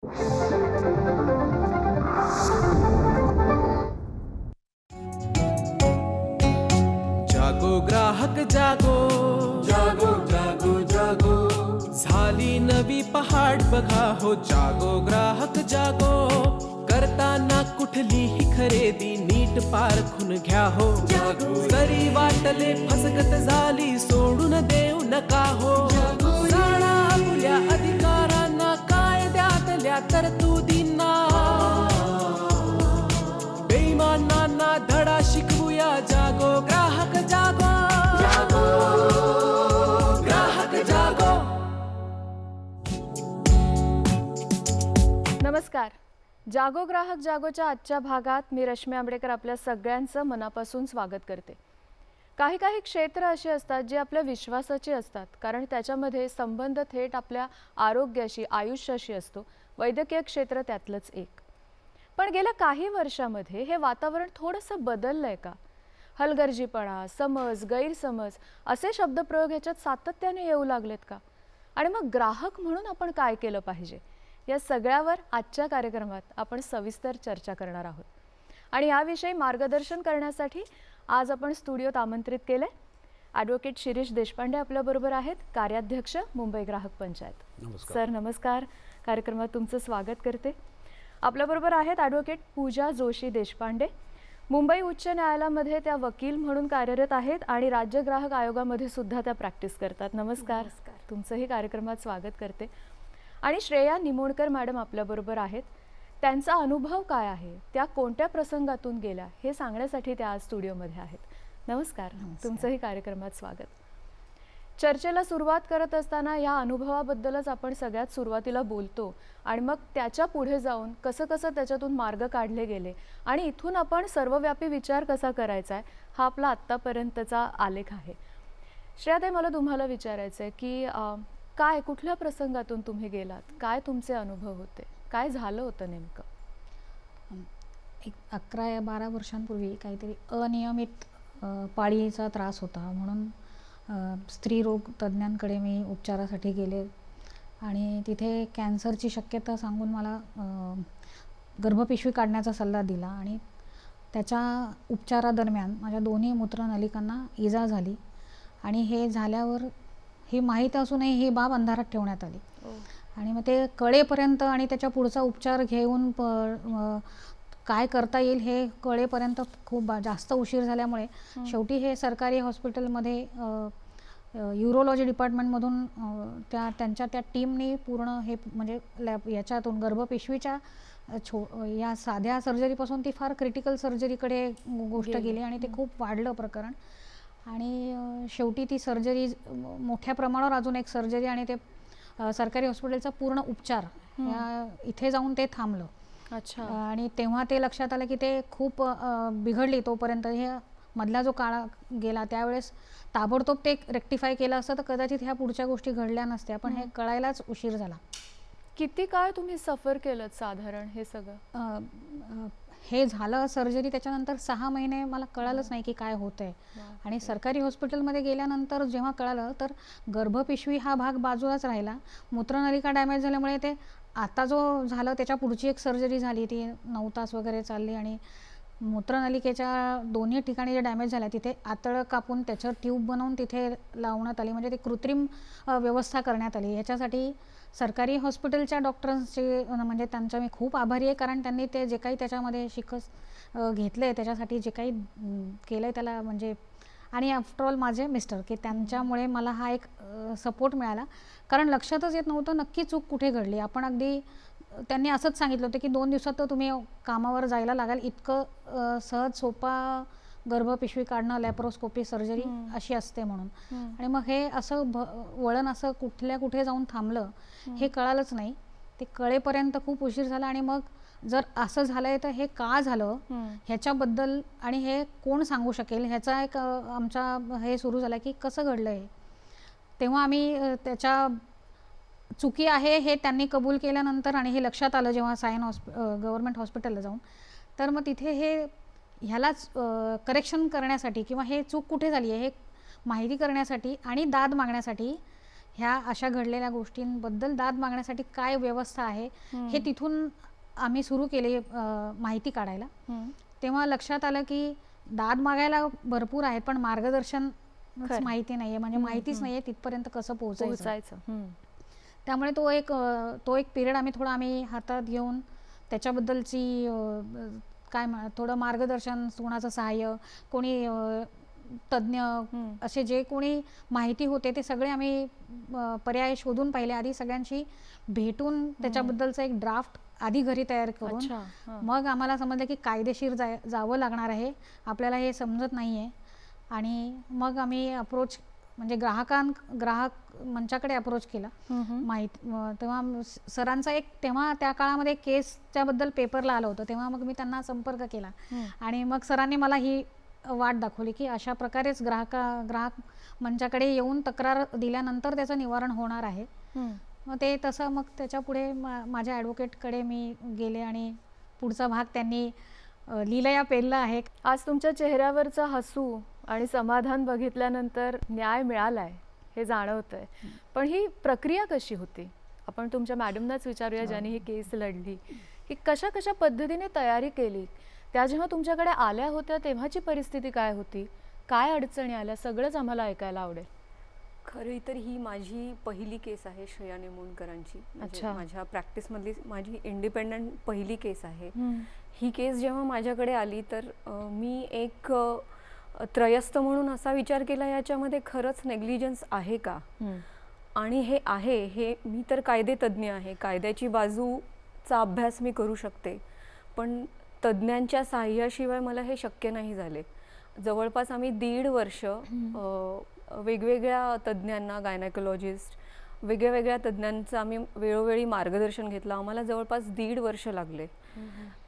जागो ग्राहक जागो, जागो जागो जागो, झाली नवी पहाट बघा हो. जागो ग्राहक जागो, करताना कुठलीही खरेदी नीट पारखून घ्या हो. जागो. जरी वाटले फसगत झाली सोडून देऊ नका हो. जागो. जाणा आपल्या अधिकारांना, कायद्यातल्या तरतुदींना, बेईमानांना धडा शिकवूया. जागो ग्राहक जागो, जागो ग्राहक जागो. नमस्कार. जागो ग्राहक जागोच्या आजच्या भागात मी रश्मी आंबेडकर आपल्या सगळ्यांचं मनापासून स्वागत करते. काही काही क्षेत्र अशी असतात जे आपल्या विश्वासाची असतात, कारण त्याच्यामध्ये संबंध थेट आपल्या आरोग्याशी, आयुष्याशी असतो. वैद्यकीय क्षेत्र त्यातलंच एक. पण गेल्या काही वर्षामध्ये हे वातावरण थोडंसं बदललंय का? हलगर्जीपणा, समज, गैरसमज असे शब्दप्रयोग ह्याच्यात सातत्याने येऊ लागलेत का? आणि मग ग्राहक म्हणून आपण काय केलं पाहिजे, या सगळ्यावर आजच्या कार्यक्रमात आपण सविस्तर चर्चा करणार आहोत. आणि याविषयी मार्गदर्शन करण्यासाठी आज आपण स्टुडिओत आमंत्रित केले ॲडव्होकेट शिरीष देशपांडे आपल्याबरोबर आहेत, कार्याध्यक्ष मुंबई ग्राहक पंचायत. नमस्कार. सर नमस्कार. कार्यक्रमात तुमचं स्वागत करते. आपल्याबरोबर आहेत ॲडव्होकेट पूजा जोशी देशपांडे. मुंबई उच्च न्यायालयामध्ये त्या वकील म्हणून कार्यरत आहेत आणि राज्य ग्राहक आयोगामध्ये सुद्धा त्या प्रॅक्टिस करतात. नमस्कार. तुमचंही कार्यक्रमात स्वागत करते. आणि श्रेया निमोणकर मॅडम आपल्याबरोबर आहेत. त्यांचा अनुभव काय आहे, त्या कोणत्या प्रसंगातून गेल्या, हे सांगण्यासाठी त्या आज स्टुडिओमध्ये आहेत. नमस्कार. तुमचंही कार्यक्रमात स्वागत. चर्चेला सुरुवात करत असताना या अनुभवाबद्दलच आपण सगळ्यात सुरुवातीला बोलतो आणि मग त्याच्या पुढे जाऊन कसं कसं त्याच्यातून मार्ग काढले गेले आणि इथून आपण सर्वव्यापी विचार कसा करायचा आहे, हा आपला आत्तापर्यंतचा आलेख आहे. श्रेयाताई, मला तुम्हाला विचारायचं आहे की काय, कुठल्या प्रसंगातून तुम्ही गेलात, काय तुमचे अनुभव होते, काय झालं होतं नेमकं? एक 11 या 12 वर्षांपूर्वी काहीतरी अनियमित पाळीचा त्रास होता, म्हणून स्त्रीरोग तज्ज्ञांकडे मी उपचारासाठी गेले आणि तिथे कॅन्सरची शक्यता सांगून मला गर्भपिशवी काढण्याचा सल्ला दिला. आणि त्याच्या उपचारादरम्यान माझ्या दोन्ही मूत्रनलिकांना इजा झाली आणि हे झाल्यावर हे माहीत असूनही ही बाब अंधारात ठेवण्यात आली. आणि मग ते कळेपर्यंत आणि त्याच्या पुढचा उपचार घेऊन काय करता येईल हे कळेपर्यंत खूप जास्त उशीर झाल्यामुळे शेवटी हे सरकारी हॉस्पिटलमध्ये युरोलॉजी डिपार्टमेंटमधून त्यांच्या त्या टीमने पूर्ण हे म्हणजे याच्यातून गर्भपिशवीच्या या साध्या सर्जरीपासून ती फार क्रिटिकल सर्जरीकडे गोष्ट गेली आणि ते खूप वाढलं प्रकरण. आणि शेवटी ती सर्जरी मोठ्या प्रमाणावर अजून एक सर्जरी आणि ते सरकारी हॉस्पिटलचा पूर्ण उपचार या इथे जाऊन ते थांबलं. अच्छा. आणि तेव्हा ते लक्षात आलं की ते खूप बिघडली. तोपर्यंत हे मधला जो काळ गेला त्यावेळेस ताबडतोब ते रेक्टिफाय केलं असतं तर कदाचित ह्या पुढच्या गोष्टी घडल्या नसत्या, पण हे कळायलाच उशीर झाला. किती काळ तुम्ही सफर केलं साधारण हे सगळं? हे झालं सर्जरी, त्याच्यानंतर 6 महिने मला कळालंच नाही की काय होतंय. आणि सरकारी हॉस्पिटलमध्ये गेल्यानंतर जेव्हा कळालं तर गर्भपिशवी हा भाग बाजूलाच राहिला. मूत्रनलिका डॅमेज झाल्यामुळे ते आता जो झालं त्याच्या पुढची एक सर्जरी झाली, ती 9 तास वगैरे चालली. आणि मूत्रनलिकेच्या दोन्ही ठिकाणी जे डॅमेज झाल्या तिथे आतळं कापून त्याच्यावर ट्यूब बनवून तिथे लावण्यात आली, म्हणजे ते कृत्रिम व्यवस्था करण्यात आली. ह्याच्यासाठी सरकारी हॉस्पिटलच्या डॉक्टरांचे म्हणजे त्यांचा मी खूप आभारी आहे, कारण त्यांनी ते जे काही त्याच्यामध्ये शिकस घेतलं आहे त्याच्यासाठी जे काही केलं आहे त्याला म्हणजे. आणि आफ्टरऑल माझे मिस्टर की त्यांच्यामुळे मला हा एक सपोर्ट मिळाला, कारण लक्षातच येत नव्हतं नक्की चूक कुठे घडली. आपण अगदी त्यांनी असंच सांगितलं होतं की 2 दिवसात तर तुम्ही कामावर जायला लागाल, इतकं सहज सोपा गर्भपिशवी काढणं, लॅप्रोस्कोपी सर्जरी अशी असते म्हणून. आणि मग हे असं वळण असं कुठे जाऊन थांबलं हे कळालंच नाही. ते कळेपर्यंत खूप उशीर झाला. आणि मग जर असं झालंय तर हे का झालं ह्याच्याबद्दल आणि हे कोण सांगू शकेल ह्याचा एक आमचा हे सुरू झाला की कसं घडलं हे. तेव्हा आम्ही त्याच्या चुकी आहे हे त्यांनी कबूल केल्यानंतर आणि हे लक्षात आलं जेव्हा सायन गव्हर्नमेंट हॉस्पिटलला जाऊन, तर मग तिथे हे ह्यालाच करेक्शन करण्यासाठी किंवा हे चूक कुठे झाली आहे हे माहिती करण्यासाठी आणि दाद मागण्यासाठी ह्या अशा घडलेल्या गोष्टींबद्दल दाद मागण्यासाठी काय व्यवस्था आहे हे तिथून आम्ही सुरू केले माहिती काढायला. तेव्हा लक्षात आलं की दाद मागायला भरपूर आहेत पण मार्गदर्शन माहिती नाहीये, म्हणजे माहितीच नाहीये तिथपर्यंत कसं पोहोचायचं. त्यामुळे तो एक पिरियड आम्ही हातात घेऊन त्याच्याबद्दलची थोडं मार्गदर्शन, कोणाचं सहाय्य, कोणी तज्ज्ञ असे जे कोणी माहिती होते ते सगळे आम्ही पर्याय शोधून पाहिले. आधी सगळ्यांशी भेटून त्याच्याबद्दलचं एक ड्राफ्ट आधी घरी तयार करून मग आम्हाला समजलं की कायदेशीर जावं लागणार आहे, आपल्याला हे समजत नाहीये. आणि मग आम्ही म्हणजे ग्राहक मंचाकडे अप्रोच केला. तेव्हा सरांचा तेव्हा त्या काळामध्ये केसच्या बद्दल पेपरला आलं होतं, तेव्हा मग मी त्यांना संपर्क केला आणि मग सरांनी मला ही वाट दाखवली की अशा प्रकारेच ग्राहक मंचाकडे येऊन तक्रार दिल्यानंतर त्याचं निवारण होणार आहे. मग ते तसं मग त्याच्या पुढे माझ्या ॲडव्होकेटकडे मी गेले आणि पुढचा भाग त्यांनी लीलया पेलला आहे. आज तुमच्या चेहऱ्यावरचं हसू आणि समाधान बघितल्यानंतर न्याय मिळालाय हे जाणवतंय. पण ही प्रक्रिया कशी होती? आपण तुमच्या मॅडमनाच विचारूया ज्यांनी ही केस लढली, की कशा पद्धतीने तयारी केली. त्या जेव्हा तुमच्याकडे आल्या होत्या तेव्हाची परिस्थिती काय होती, काय अडचणी आल्या, सगळंच आम्हाला ऐकायला आवडेल. खरी तर ही माझी पहिली केस आहे श्रेया नेमोणकरांची. म्हणजे माझ्या प्रॅक्टिसमधली माझी इंडिपेंडंट पहिली केस आहे. ही केस जेव्हा माझ्याकडे आली तर मी एक त्रयस्थ म्हणून असा विचार केला, याच्यामध्ये खरंच नेग्लिजन्स आहे का? आणि हे आहे, हे मी तर कायदेतज्ञ आहे, कायद्याची बाजूचा अभ्यास मी करू शकते, पण तज्ज्ञांच्या सहाय्याशिवाय मला हे शक्य नाही झाले. जवळपास आम्ही 1.5 वर्ष वेगवेगळ्या तज्ज्ञांना, गायनेकोलॉजिस्ट, वेगळ्या तज्ज्ञांचं आम्ही वेळोवेळी मार्गदर्शन घेतलं. आम्हाला जवळपास 1.5 वर्ष लागले.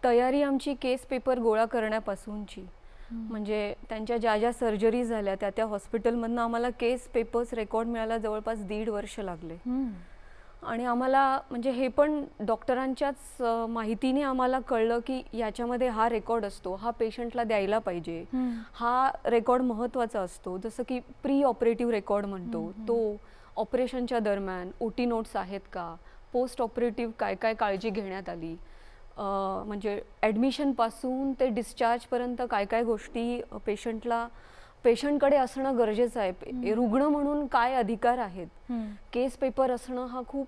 तयारी आमची केस पेपर गोळा करण्यापासूनची, म्हणजे त्यांच्या ज्या सर्जरी झाल्या त्या हॉस्पिटलमधनं आम्हाला केस पेपर्स रेकॉर्ड मिळायला जवळपास 1.5 वर्ष लागले. आणि आम्हाला म्हणजे हे पण डॉक्टरांच्याच माहितीने आम्हाला कळलं की याच्यामध्ये हा रेकॉर्ड असतो, हा पेशंटला द्यायला पाहिजे, हा रेकॉर्ड महत्त्वाचा असतो. जसं की प्री ऑपरेटिव्ह रेकॉर्ड म्हणतो तो, ऑपरेशनच्या दरम्यान OT नोट्स आहेत का, पोस्ट ऑपरेटिव्ह काय काय काळजी घेण्यात आली, म्हणजे ॲडमिशनपासून ते डिस्चार्जपर्यंत काय काय गोष्टी पेशंटकडे असणं गरजेचं आहे. रुग्ण म्हणून काय अधिकार आहेत, केस पेपर असणं हा खूप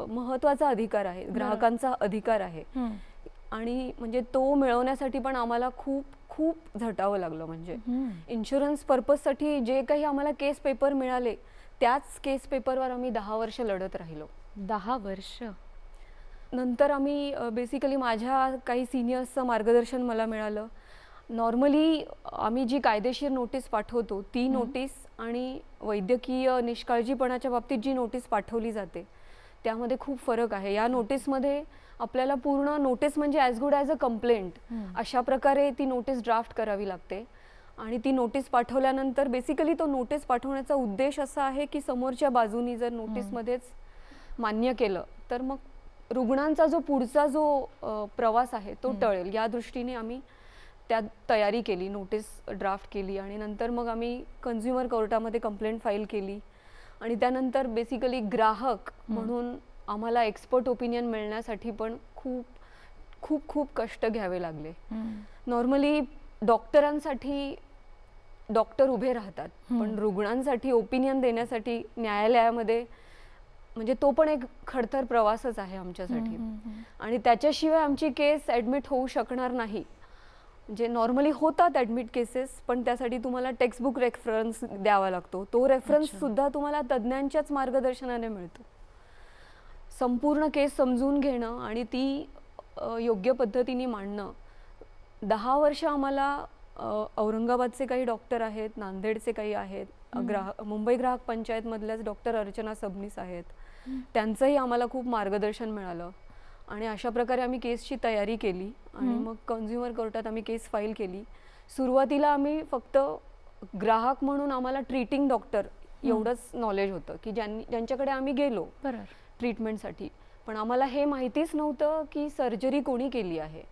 महत्त्वाचा अधिकार आहे, ग्राहकांचा अधिकार आहे. आणि म्हणजे तो मिळवण्यासाठी पण आम्हाला खूप झटावं लागलं. म्हणजे इन्शुरन्स पर्पजसाठी जे काही आम्हाला केस पेपर मिळाले त्याच केस पेपरवर आम्ही 10 वर्ष लढत राहिलो. 10 वर्ष नंतर आम्ही बेसिकली माझ्या काही सिनियर्सचं मार्गदर्शन मला मिळालं. नॉर्मली आम्ही जी कायदेशीर नोटीस पाठवतो ती नोटीस आणि वैद्यकीय निष्काळजीपणाच्या बाबतीत जी नोटीस पाठवली जाते त्यामध्ये खूप फरक आहे. या नोटीसमध्ये आपल्याला पूर्ण नोटीस म्हणजे as good as a complaint अशा प्रकारे ती नोटीस ड्राफ्ट करावी लागते. आणि ती नोटीस पाठवल्यानंतर बेसिकली तो नोटीस पाठवण्याचा उद्देश असा आहे की समोरच्या बाजूनी जर नोटीसमध्येच मान्य केलं तर मग रुग्णांचा पुढचा जो प्रवास आहे तो टळेल. या दृष्टीने आम्ही त्यात तयारी केली, नोटीस ड्राफ्ट केली आणि नंतर मग आम्ही कन्झ्युमर कोर्टामध्ये कंप्लेंट फाईल केली. आणि त्यानंतर बेसिकली ग्राहक म्हणून आम्हाला एक्सपर्ट ओपिनियन मिळण्यासाठी पण खूप कष्ट घ्यावे लागले. नॉर्मली डॉक्टरांसाठी डॉक्टर उभे राहतात, पण रुग्णांसाठी ओपिनियन देण्यासाठी न्यायालयामध्ये म्हणजे तो पण एक खडतर प्रवासच आहे आमच्यासाठी. आणि त्याच्याशिवाय आमची केस ॲडमिट होऊ शकणार नाही. म्हणजे नॉर्मली होतात ॲडमिट केसेस, पण त्यासाठी तुम्हाला टेक्स्टबुक रेफरन्स द्यावा लागतो. तो रेफरन्स सुद्धा तुम्हाला तज्ज्ञांच्याच मार्गदर्शनाने मिळतो. संपूर्ण केस समजून घेणं आणि ती योग्य पद्धतीने मांडणं. 10 वर्ष आम्हाला औरंगाबादचे काही डॉक्टर आहेत, नांदेडचे काही आहेत, मुंबई ग्राहक पंचायतमधल्याच डॉक्टर अर्चना सबनीस आहेत, त्यांचंही आम्हाला खूप मार्गदर्शन मिळालं. आणि अशा प्रकारे आम्ही केसची तयारी केली आणि मग कन्झ्युमर कोर्टात आम्ही केस फाईल केली. सुरुवातीला आम्ही फक्त ग्राहक म्हणून आम्हाला ट्रीटिंग डॉक्टर एवढंच नॉलेज होतं की ज्यांच्याकडे आम्ही गेलो ट्रीटमेंटसाठी, पण आम्हाला हे माहितीच नव्हतं की सर्जरी कोणी केली आहे.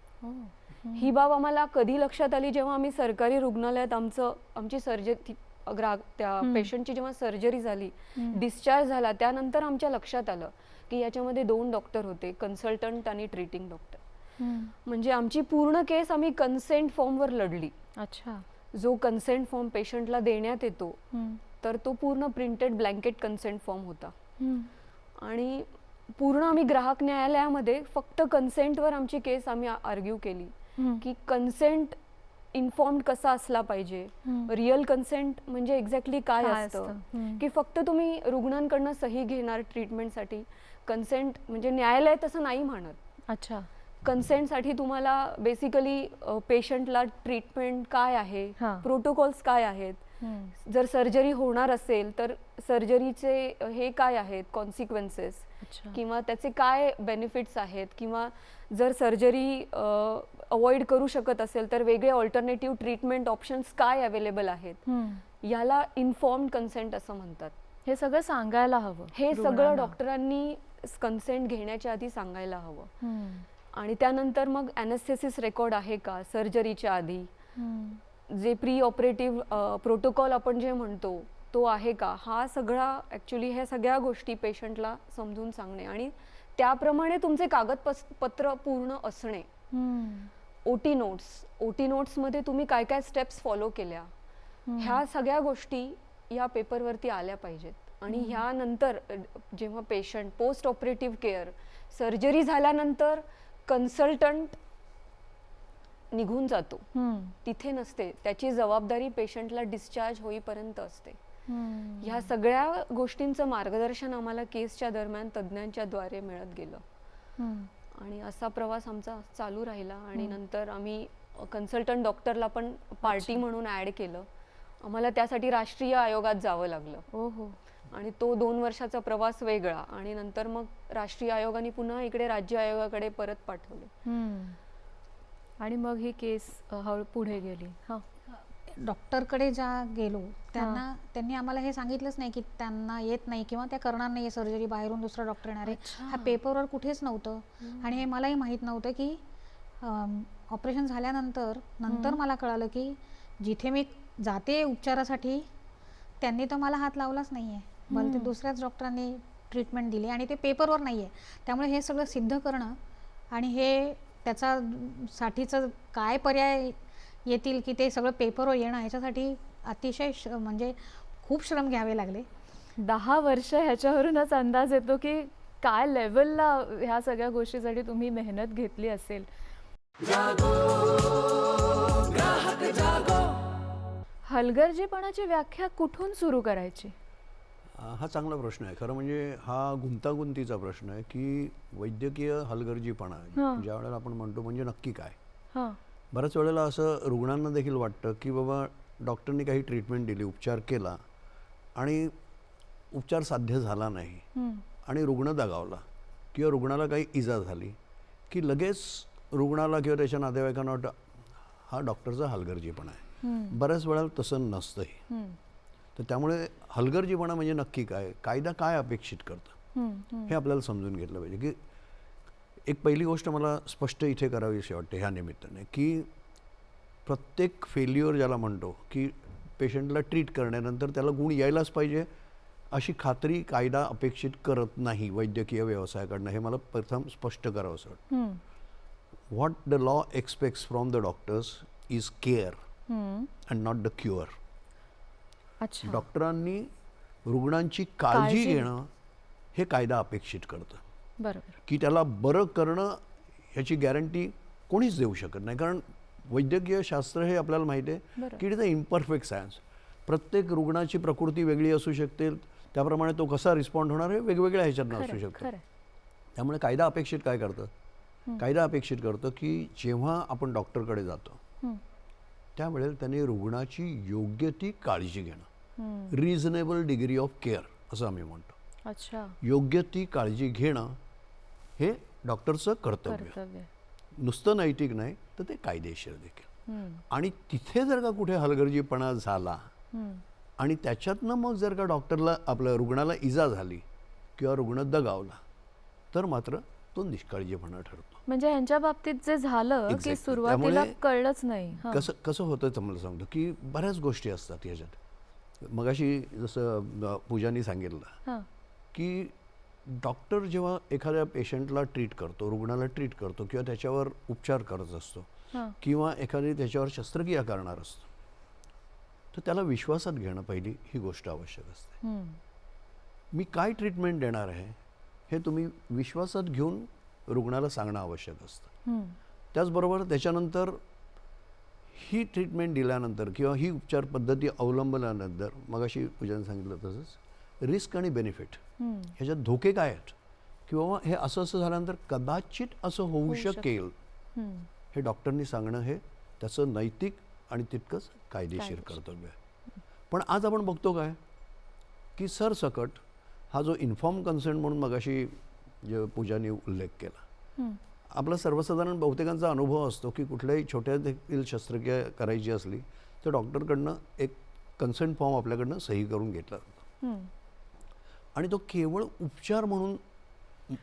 ही बाब आम्हाला कधी लक्षात आली जेव्हा आम्ही सरकारी रुग्णालयात आमची त्या पेशंटची जेव्हा सर्जरी झाली, डिस्चार्ज झाला, त्यानंतर आमच्या लक्षात आलं की याच्यामध्ये 2 डॉक्टर होते, कन्सल्टंट आणि ट्रीटिंग डॉक्टर. म्हणजे आमची पूर्ण केस आम्ही कन्सेंट फॉर्मवर लढली. अच्छा. जो कन्सेंट फॉर्म पेशंटला देण्यात येतो तर तो पूर्ण प्रिंटेड ब्लँकेट कन्सेंट फॉर्म होता. आणि पूर्ण आम्ही ग्राहक न्यायालयामध्ये फक्त कन्सेंटवर आमची केस आम्ही आर्ग्यू केली की कन्सेंट इन्फॉर्म्ड कसा असला पाहिजे, रिअल कन्सेंट म्हणजे एक्झॅक्टली काय असतं, की फक्त तुम्ही रुग्णांकडनं सही घेणार ट्रीटमेंटसाठी. कन्सेंट म्हणजे न्यायालय तसं नाही म्हणत. अच्छा. कन्सेंटसाठी तुम्हाला बेसिकली पेशंटला ट्रीटमेंट काय आहे, प्रोटोकॉल्स काय आहेत, जर सर्जरी होणार असेल तर सर्जरीचे हे काय आहेत कॉन्सिक्वेन्सेस, किंवा त्याचे काय बेनिफिट्स आहेत, किंवा जर सर्जरी अवॉइड करू शकत असेल तर वेगळे ऑल्टरनेटिव्ह ट्रीटमेंट ऑप्शन्स काय अवेलेबल आहेत, याला इन्फॉर्म्ड कन्सेंट असं म्हणतात. हे सगळं सांगायला हवं. हे सगळं डॉक्टरांनी कन्सेंट घेण्याच्या आधी सांगायला हवं. आणि त्यानंतर मग ॲनेस्थेसिस रेकॉर्ड आहे का सर्जरीच्या आधी, जे प्री ऑपरेटिव्ह प्रोटोकॉल आपण जे म्हणतो तो आहे का, हा सगळा ॲक्च्युली ह्या सगळ्या गोष्टी पेशंटला समजून सांगणे आणि त्याप्रमाणे तुमचे कागदपत्र पूर्ण असणे. ओटी नोट्समध्ये तुम्ही काय काय स्टेप्स फॉलो केल्या, ह्या सगळ्या गोष्टी या पेपरवरती आल्या पाहिजेत. आणि ह्यानंतर जेव्हा patient post operative care, surgery झाल्यानंतर कन्सल्टंट निघून जातो, तिथे नसते, त्याची जबाबदारी पेशंटला डिस्चार्ज होईपर्यंत असते. ह्या सगळ्या गोष्टींचं मार्गदर्शन आम्हाला केसच्या दरम्यान तज्ज्ञांच्या द्वारे मिळत गेलं. आणि असा प्रवास आमचा चालू राहिला. आणि नंतर आम्ही कन्सल्टंट डॉक्टरला पण पार्टी म्हणून ऍड केलं. आम्हाला त्यासाठी राष्ट्रीय आयोगात जावं लागलं. ओहो. आणि तो 2 वर्षाचा प्रवास वेगळा. आणि नंतर मग राष्ट्रीय आयोगाने पुन्हा इकडे राज्य आयोगाकडे परत पाठवले. आणि मग ही केस हळू पुढे गेली. डॉक्टरकडे ज्या गेलो त्यांनी आम्हाला हे सांगितलंच नाही की त्यांना येत नाही किंवा त्या करणार नाही सर्जरी, बाहेरून दुसरा डॉक्टर येणार आहे. हा पेपरवर कुठेच नव्हतं. आणि हे मलाही माहीत नव्हतं की ऑपरेशन झाल्यानंतर मला कळालं की जिथे मी जाते उपचारासाठी त्यांनी तर मला हात लावलाच नाही आहे, मला ते दुसऱ्याच डॉक्टरांनी ट्रीटमेंट दिली आणि ते पेपरवर नाही आहे. त्यामुळे हे सगळं सिद्ध करणं आणि हे त्याच्यासाठीचं काय पर्याय येतील की ते सगळं पेपरवर येणं, ह्याच्यासाठी अतिशय म्हणजे खूप श्रम घ्यावे लागले. 10 वर्ष ह्याच्यावरूनच अंदाज येतो की काय लेवलला ह्या सगळ्या गोष्टीसाठी तुम्ही मेहनत घेतली असेल. हलगर्जीपणाची व्याख्या कुठून सुरू करायची? हा चांगला प्रश्न आहे. खरं म्हणजे हा गुंतागुंतीचा प्रश्न आहे की वैद्यकीय हलगर्जीपणा ज्या वेळेला आपण म्हणतो म्हणजे नक्की काय. बऱ्याच वेळेला असं रुग्णांना देखील वाटतं की बाबा डॉक्टरनी काही ट्रीटमेंट दिली, उपचार केला आणि उपचार साध्य झाला नाही आणि रुग्ण दगावला किंवा रुग्णाला काही इजा झाली की लगेच रुग्णाला किंवा त्याच्या नातेवाईकांना वाटतं हा डॉक्टरचा हलगर्जीपणा आहे. बऱ्याच वेळेला तसं नसतंही. तर त्यामुळे हलगर्जीपणा म्हणजे नक्की काय, कायदा काय अपेक्षित करतं हे आपल्याला समजून घेतलं पाहिजे. की एक पहिली गोष्ट मला स्पष्ट इथे करावीशी वाटते ह्या निमित्ताने की प्रत्येक फेल्युअर ज्याला म्हणतो की पेशंटला ट्रीट करण्यानंतर त्याला गुण यायलाच पाहिजे अशी खात्री कायदा अपेक्षित करत नाही वैद्यकीय व्यवसायाकडनं. हे मला प्रथम स्पष्ट करावंसं वाटतं. What the law aspects from the doctors is care and not the cure. डॉक्टरांनी रुग्णांची काळजी घेणं हे कायदा अपेक्षित करतं. बरोबर. की त्याला बरं करणं ह्याची गॅरंटी कोणीच देऊ शकत नाही. कारण वैद्यकीय शास्त्र हे आपल्याला माहिती आहे की it is a imperfect science. प्रत्येक रुग्णाची प्रकृती वेगळी असू शकते, त्याप्रमाणे तो कसा रिस्पॉन्ड होणार हे वेगवेगळ्या ह्याच्यातनं असू शकतं. त्यामुळे कायदा अपेक्षित काय करतं, कायदा अपेक्षित करतं की जेव्हा आपण डॉक्टरकडे जातो त्यावेळेला त्याने रुग्णाची योग्य ती काळजी घेणं, रिझनेबल डिग्री ऑफ केअर असं आम्ही म्हणतो. अच्छा. योग्य ती काळजी घेणं हे डॉक्टरचं कर्तव्य. नुसतं नैतिक नाही तर ते कायदेशीर देखील. आणि तिथे जर का कुठे हलगर्जीपणा झाला आणि त्याच्यातनं मग जर का डॉक्टरला आपल्या रुग्णाला इजा झाली किंवा रुग्ण दगावला तर मात्र तो निष्काळजीपणा ठरतो. म्हणजे ह्यांच्या बाबतीत जे झालं की सुरुवातीला कळलंच नाही. कसं होतं तर मला सांगतो की बऱ्याच गोष्टी असतात याच्यात मगाशी जसं पूजानी सांगितलं हां की डॉक्टर जेव्हा एखाद्या पेशंटला ट्रीट करतो, रुग्णाला ट्रीट करतो किंवा त्याच्यावर उपचार करत असतो हां किंवा एखादी त्याच्यावर शस्त्रक्रिया करणार असतो, तर त्याला विश्वासात घेणं पहिली ही गोष्ट आवश्यक असते. मी काय ट्रीटमेंट देणार आहे हे तुम्ही विश्वासात घेऊन रुग्णाला सांगणं आवश्यक असतं. त्याचबरोबर त्याच्यानंतर ही ट्रीटमेंट दिल्यानंतर किंवा ही उपचार पद्धती अवलंबल्यानंतर मगाशी पूजाने सांगितलं तसंच रिस्क आणि बेनिफिट ह्याच्यात धोके काय आहेत किंवा हे असं असं झाल्यानंतर कदाचित असं होऊ शकेल हे डॉक्टरनी सांगणं हे त्याचं नैतिक आणि तितकंच कायदेशीर कर्तव्य आहे. पण आज आपण बघतो काय की सरसकट हा जो इन्फॉर्म कन्सेंट म्हणून मगाशी जे पूजाने उल्लेख केला, आपला सर्वसाधारण बहुतेकांचा अनुभव असतो की कुठल्याही छोट्या देखील शस्त्रक्रिया करायची असली तर डॉक्टरकडनं एक कन्सेंट फॉर्म आपल्याकडनं सही करून घेतला जातो आणि तो केवळ उपचार म्हणून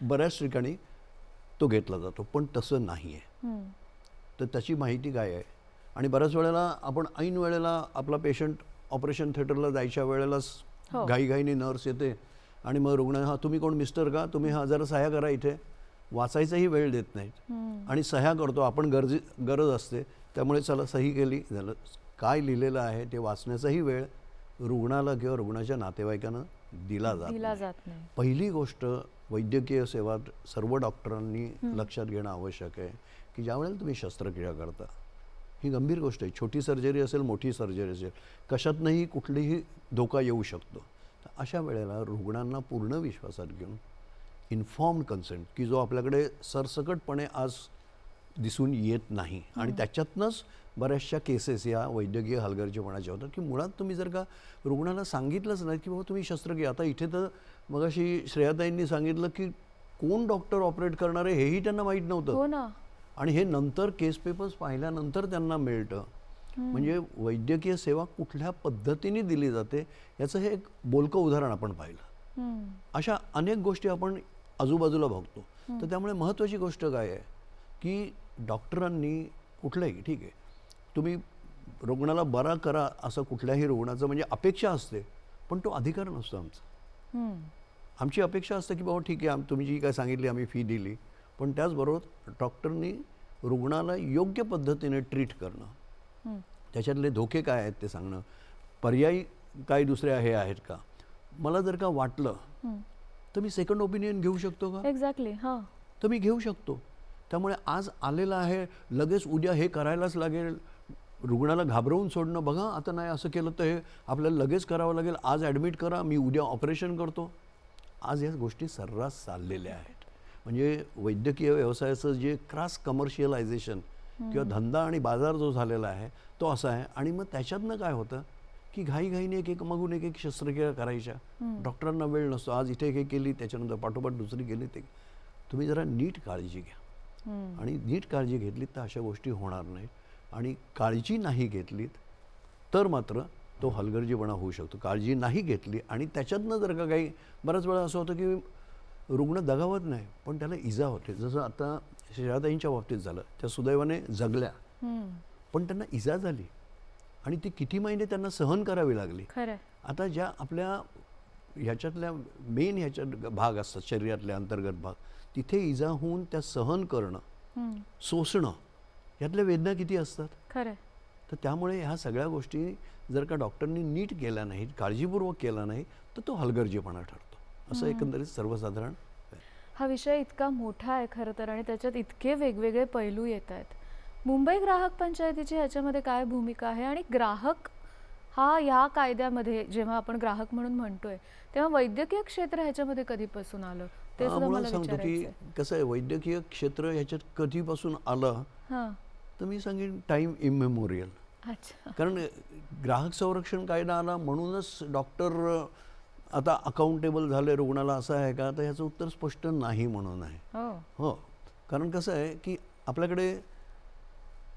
बऱ्याच ठिकाणी तो घेतला जातो, पण तसं नाही आहे. तर त्याची माहिती काय आहे आणि बऱ्याच वेळेला आपण ऐन वेळेला आपला पेशंट ऑपरेशन थिएटरला जायच्या वेळेलाच घाईघाईने नर्स येते आणि मग रुग्ण हा तुम्ही कोण मिस्टर का, तुम्ही हा जरा सह्या करा, इथे वाचायचाही वेळ देत नाहीत आणि सह्या करतो आपण, गरज असते त्यामुळे चला सही केली झालं. काय लिहिलेलं आहे ते वाचण्याचाही वेळ रुग्णाला किंवा रुग्णाच्या नातेवाईकांना दिला जात नाही. पहिली गोष्ट वैद्यकीय सेवात सर्व डॉक्टरांनी लक्षात घेणं आवश्यक आहे की ज्यावेळेला तुम्ही शस्त्रक्रिया करता, ही गंभीर गोष्ट आहे, छोटी सर्जरी असेल मोठी सर्जरी असेल, कशातनंही कुठलीही धोका येऊ शकतो. तर अशा वेळेला रुग्णांना पूर्ण विश्वासात घेऊन इन्फॉर्म्ड कन्सेंट की जो आपल्याकडे सरसकटपणे आज दिसून येत नाही आणि त्याच्यातनंच बऱ्याचशा केसेस या वैद्यकीय हलगर्जीपणाच्या होतात की मुळात तुम्ही जर का रुग्णाला सांगितलंच नाही की बाबा तुम्ही शस्त्रक्रिया, आता इथे तर मगाशी श्रेयाताईंनी सांगितलं की कोण डॉक्टर ऑपरेट करणार आहे हेही त्यांना माहीत नव्हतं. हो ना. आणि हे नंतर केस पेपर्स पाहिल्यानंतर त्यांना मिळतं. म्हणजे वैद्यकीय सेवा कुठल्या पद्धतीने दिली जाते याचं हे एक बोलकं उदाहरण आपण पाहिलं. अशा अनेक गोष्टी आपण आजूबाजूला बघतो. तर त्यामुळे महत्त्वाची गोष्ट काय आहे की डॉक्टरांनी कुठलंही, ठीक आहे तुम्ही रुग्णाला बरा करा असं कुठल्याही रुग्णाचं म्हणजे अपेक्षा असते, पण तो अधिकार नसतो आमचा. आमची अपेक्षा असते की बाबा ठीक आहे तुम्ही जी काय सांगितली आम्ही फी दिली, पण त्याचबरोबर डॉक्टरनी रुग्णाला योग्य पद्धतीने ट्रीट करणं, त्याच्यातले धोके काय आहेत ते सांगणं, पर्यायी काय दुसरे हे आहेत का, मला जर का वाटलं तर मी सेकंड ओपिनियन घेऊ शकतो का, एक्झॅक्टली. हां तर मी घेऊ शकतो. त्यामुळे आज आलेलं आहे लगेच उद्या हे करायलाच लागेल, रुग्णाला घाबरवून सोडणं, बघा आता नाही असं केलं तर हे आपल्याला लगेच करावं लागेल, आज ॲडमिट करा मी उद्या ऑपरेशन करतो. आज या गोष्टी सर्रास चाललेल्या आहेत. म्हणजे वैद्यकीय व्यवसायाचं जे क्रास कमर्शियलायझेशन किंवा धंदा आणि बाजार जो झालेला आहे तो असा आहे. आणि मग त्याच्यातनं काय होतं की घाईघाईने एक मागून एक शस्त्रक्रिया करायच्या, डॉक्टरांना वेळ नसतो, आज इथे हे केली त्याच्यानंतर पाठोपाठ दुसरी केली. ते तुम्ही जरा नीट काळजी घ्या आणि नीट काळजी घेतलीत तर अशा गोष्टी होणार नाहीत. आणि काळजी नाही घेतलीत तर मात्र तो हलगर्जीपणा होऊ शकतो. काळजी नाही घेतली आणि त्याच्यातनं जर का काही, बऱ्याच वेळा असं होतं की रुग्ण दगावत नाही पण त्याला इजा होते. जसं आता श्रेयाताईंच्या बाबतीत झालं, त्या सुदैवाने जगल्या पण त्यांना इजा झाली आणि ती किती महिने त्यांना सहन करावी लागली. आता ज्या आपल्या ह्याच्यातल्या मेन ह्याच्यात भाग असतात शरीरातले अंतर्गत भाग, तिथे इजा होऊन त्या सहन करणं, सोसणं, यातल्या वेदना किती असतात. तर त्यामुळे ह्या सगळ्या गोष्टी जर का डॉक्टरनी नीट केल्या नाहीत, काळजीपूर्वक केला नाही तर तो हलगर्जीपणा ठरतो. असं एकंदरीत सर्वसाधारण. हा विषय इतका मोठा आहे खरं तर आणि त्याच्यात इतके वेगवेगळे पैलू येत आहेत. मुंबई ग्राहक पंचायतीची ह्याच्यामध्ये काय भूमिका आहे आणि ग्राहक हा ह्या कायद्यामध्ये जेव्हा आपण ग्राहक म्हणून म्हणतोय तेव्हा वैद्यकीय क्षेत्र ह्याच्यामध्ये कधीपासून आलं ते सुद्धा मला सांगतो की कसं आहे वैद्यकीय क्षेत्र ह्याच्यात कधीपासून आलं तर मी सांगेन टाईम इमेमोरियल. कारण ग्राहक संरक्षण कायदा आला म्हणूनच डॉक्टर आता अकाउंटेबल झाले रुग्णाला असं आहे का, तर ह्याचं उत्तर स्पष्ट नाही म्हणून आहे. हो, कारण कसं आहे की आपल्याकडे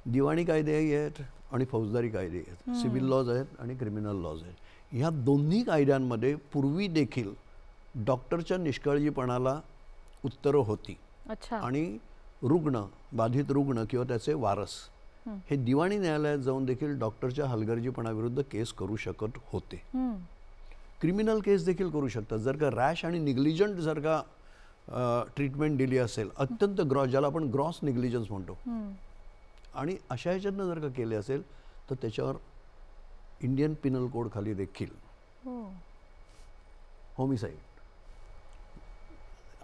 दिवाणी कायदेही आहेत आणि फौजदारी कायदे आहेत, सिव्हिल लॉज आहेत आणि क्रिमिनल लॉज आहेत. ह्या दोन्ही कायद्यांमध्ये पूर्वी देखील डॉक्टरच्या निष्काळजीपणाला उत्तरं होती आणि रुग्ण, बाधित रुग्ण किंवा त्याचे वारस हे दिवाणी न्यायालयात जाऊन देखील डॉक्टरच्या हलगर्जीपणाविरुद्ध केस करू शकत होते. क्रिमिनल केस देखील करू शकतात जर का रॅश आणि निग्लिजंट जर का ट्रीटमेंट दिली असेल, अत्यंत ज्याला आपण ग्रॉस निग्लिजन्स म्हणतो, आणि अशा ह्याच्यातनं जर का केले असेल तर त्याच्यावर इंडियन पिनल कोड खाली देखील होमिसाईड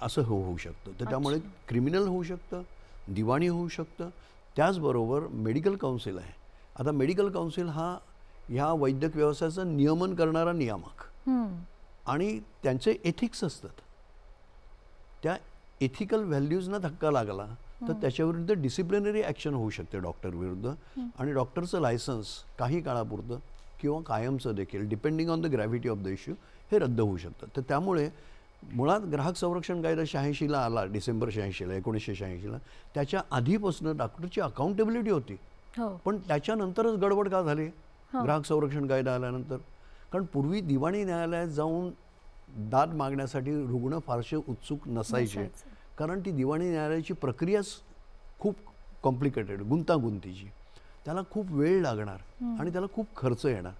असं होऊ शकतं. तर त्यामुळे क्रिमिनल होऊ शकतं, दिवाणी होऊ शकतं. त्याचबरोबर मेडिकल काउन्सिल आहे. आता मेडिकल काउन्सिल हा ह्या वैद्यक व्यवसायाचं नियमन करणारा नियामक आणि त्यांचे एथिक्स असतात. त्या एथिकल व्हॅल्यूजना धक्का लागला तर त्याच्याविरुद्ध डिसिप्लिनरी ॲक्शन होऊ शकते डॉक्टर विरुद्ध, आणि डॉक्टरचं लायसन्स काही काळापुरतं किंवा कायमचं देखील depending on the gravity of the issue हे रद्द होऊ शकतं. तर त्यामुळे मुळात ग्राहक संरक्षण कायदा 86ला आला, डिसेंबर 86ला 1986ला. त्याच्या आधीपासून डॉक्टरची अकाउंटेबिलिटी होती, पण त्याच्यानंतरच गडबड का झाली ग्राहक संरक्षण कायदा आल्यानंतर? कारण पूर्वी दिवाणी न्यायालयात जाऊन दाद मागण्यासाठी रुग्ण फारसे उत्सुक नसायचे, कारण ती दिवाणी न्यायालयाची प्रक्रियाच खूप कॉम्प्लिकेटेड, गुंतागुंतीची, त्याला खूप वेळ लागणार आणि त्याला खूप खर्च येणार.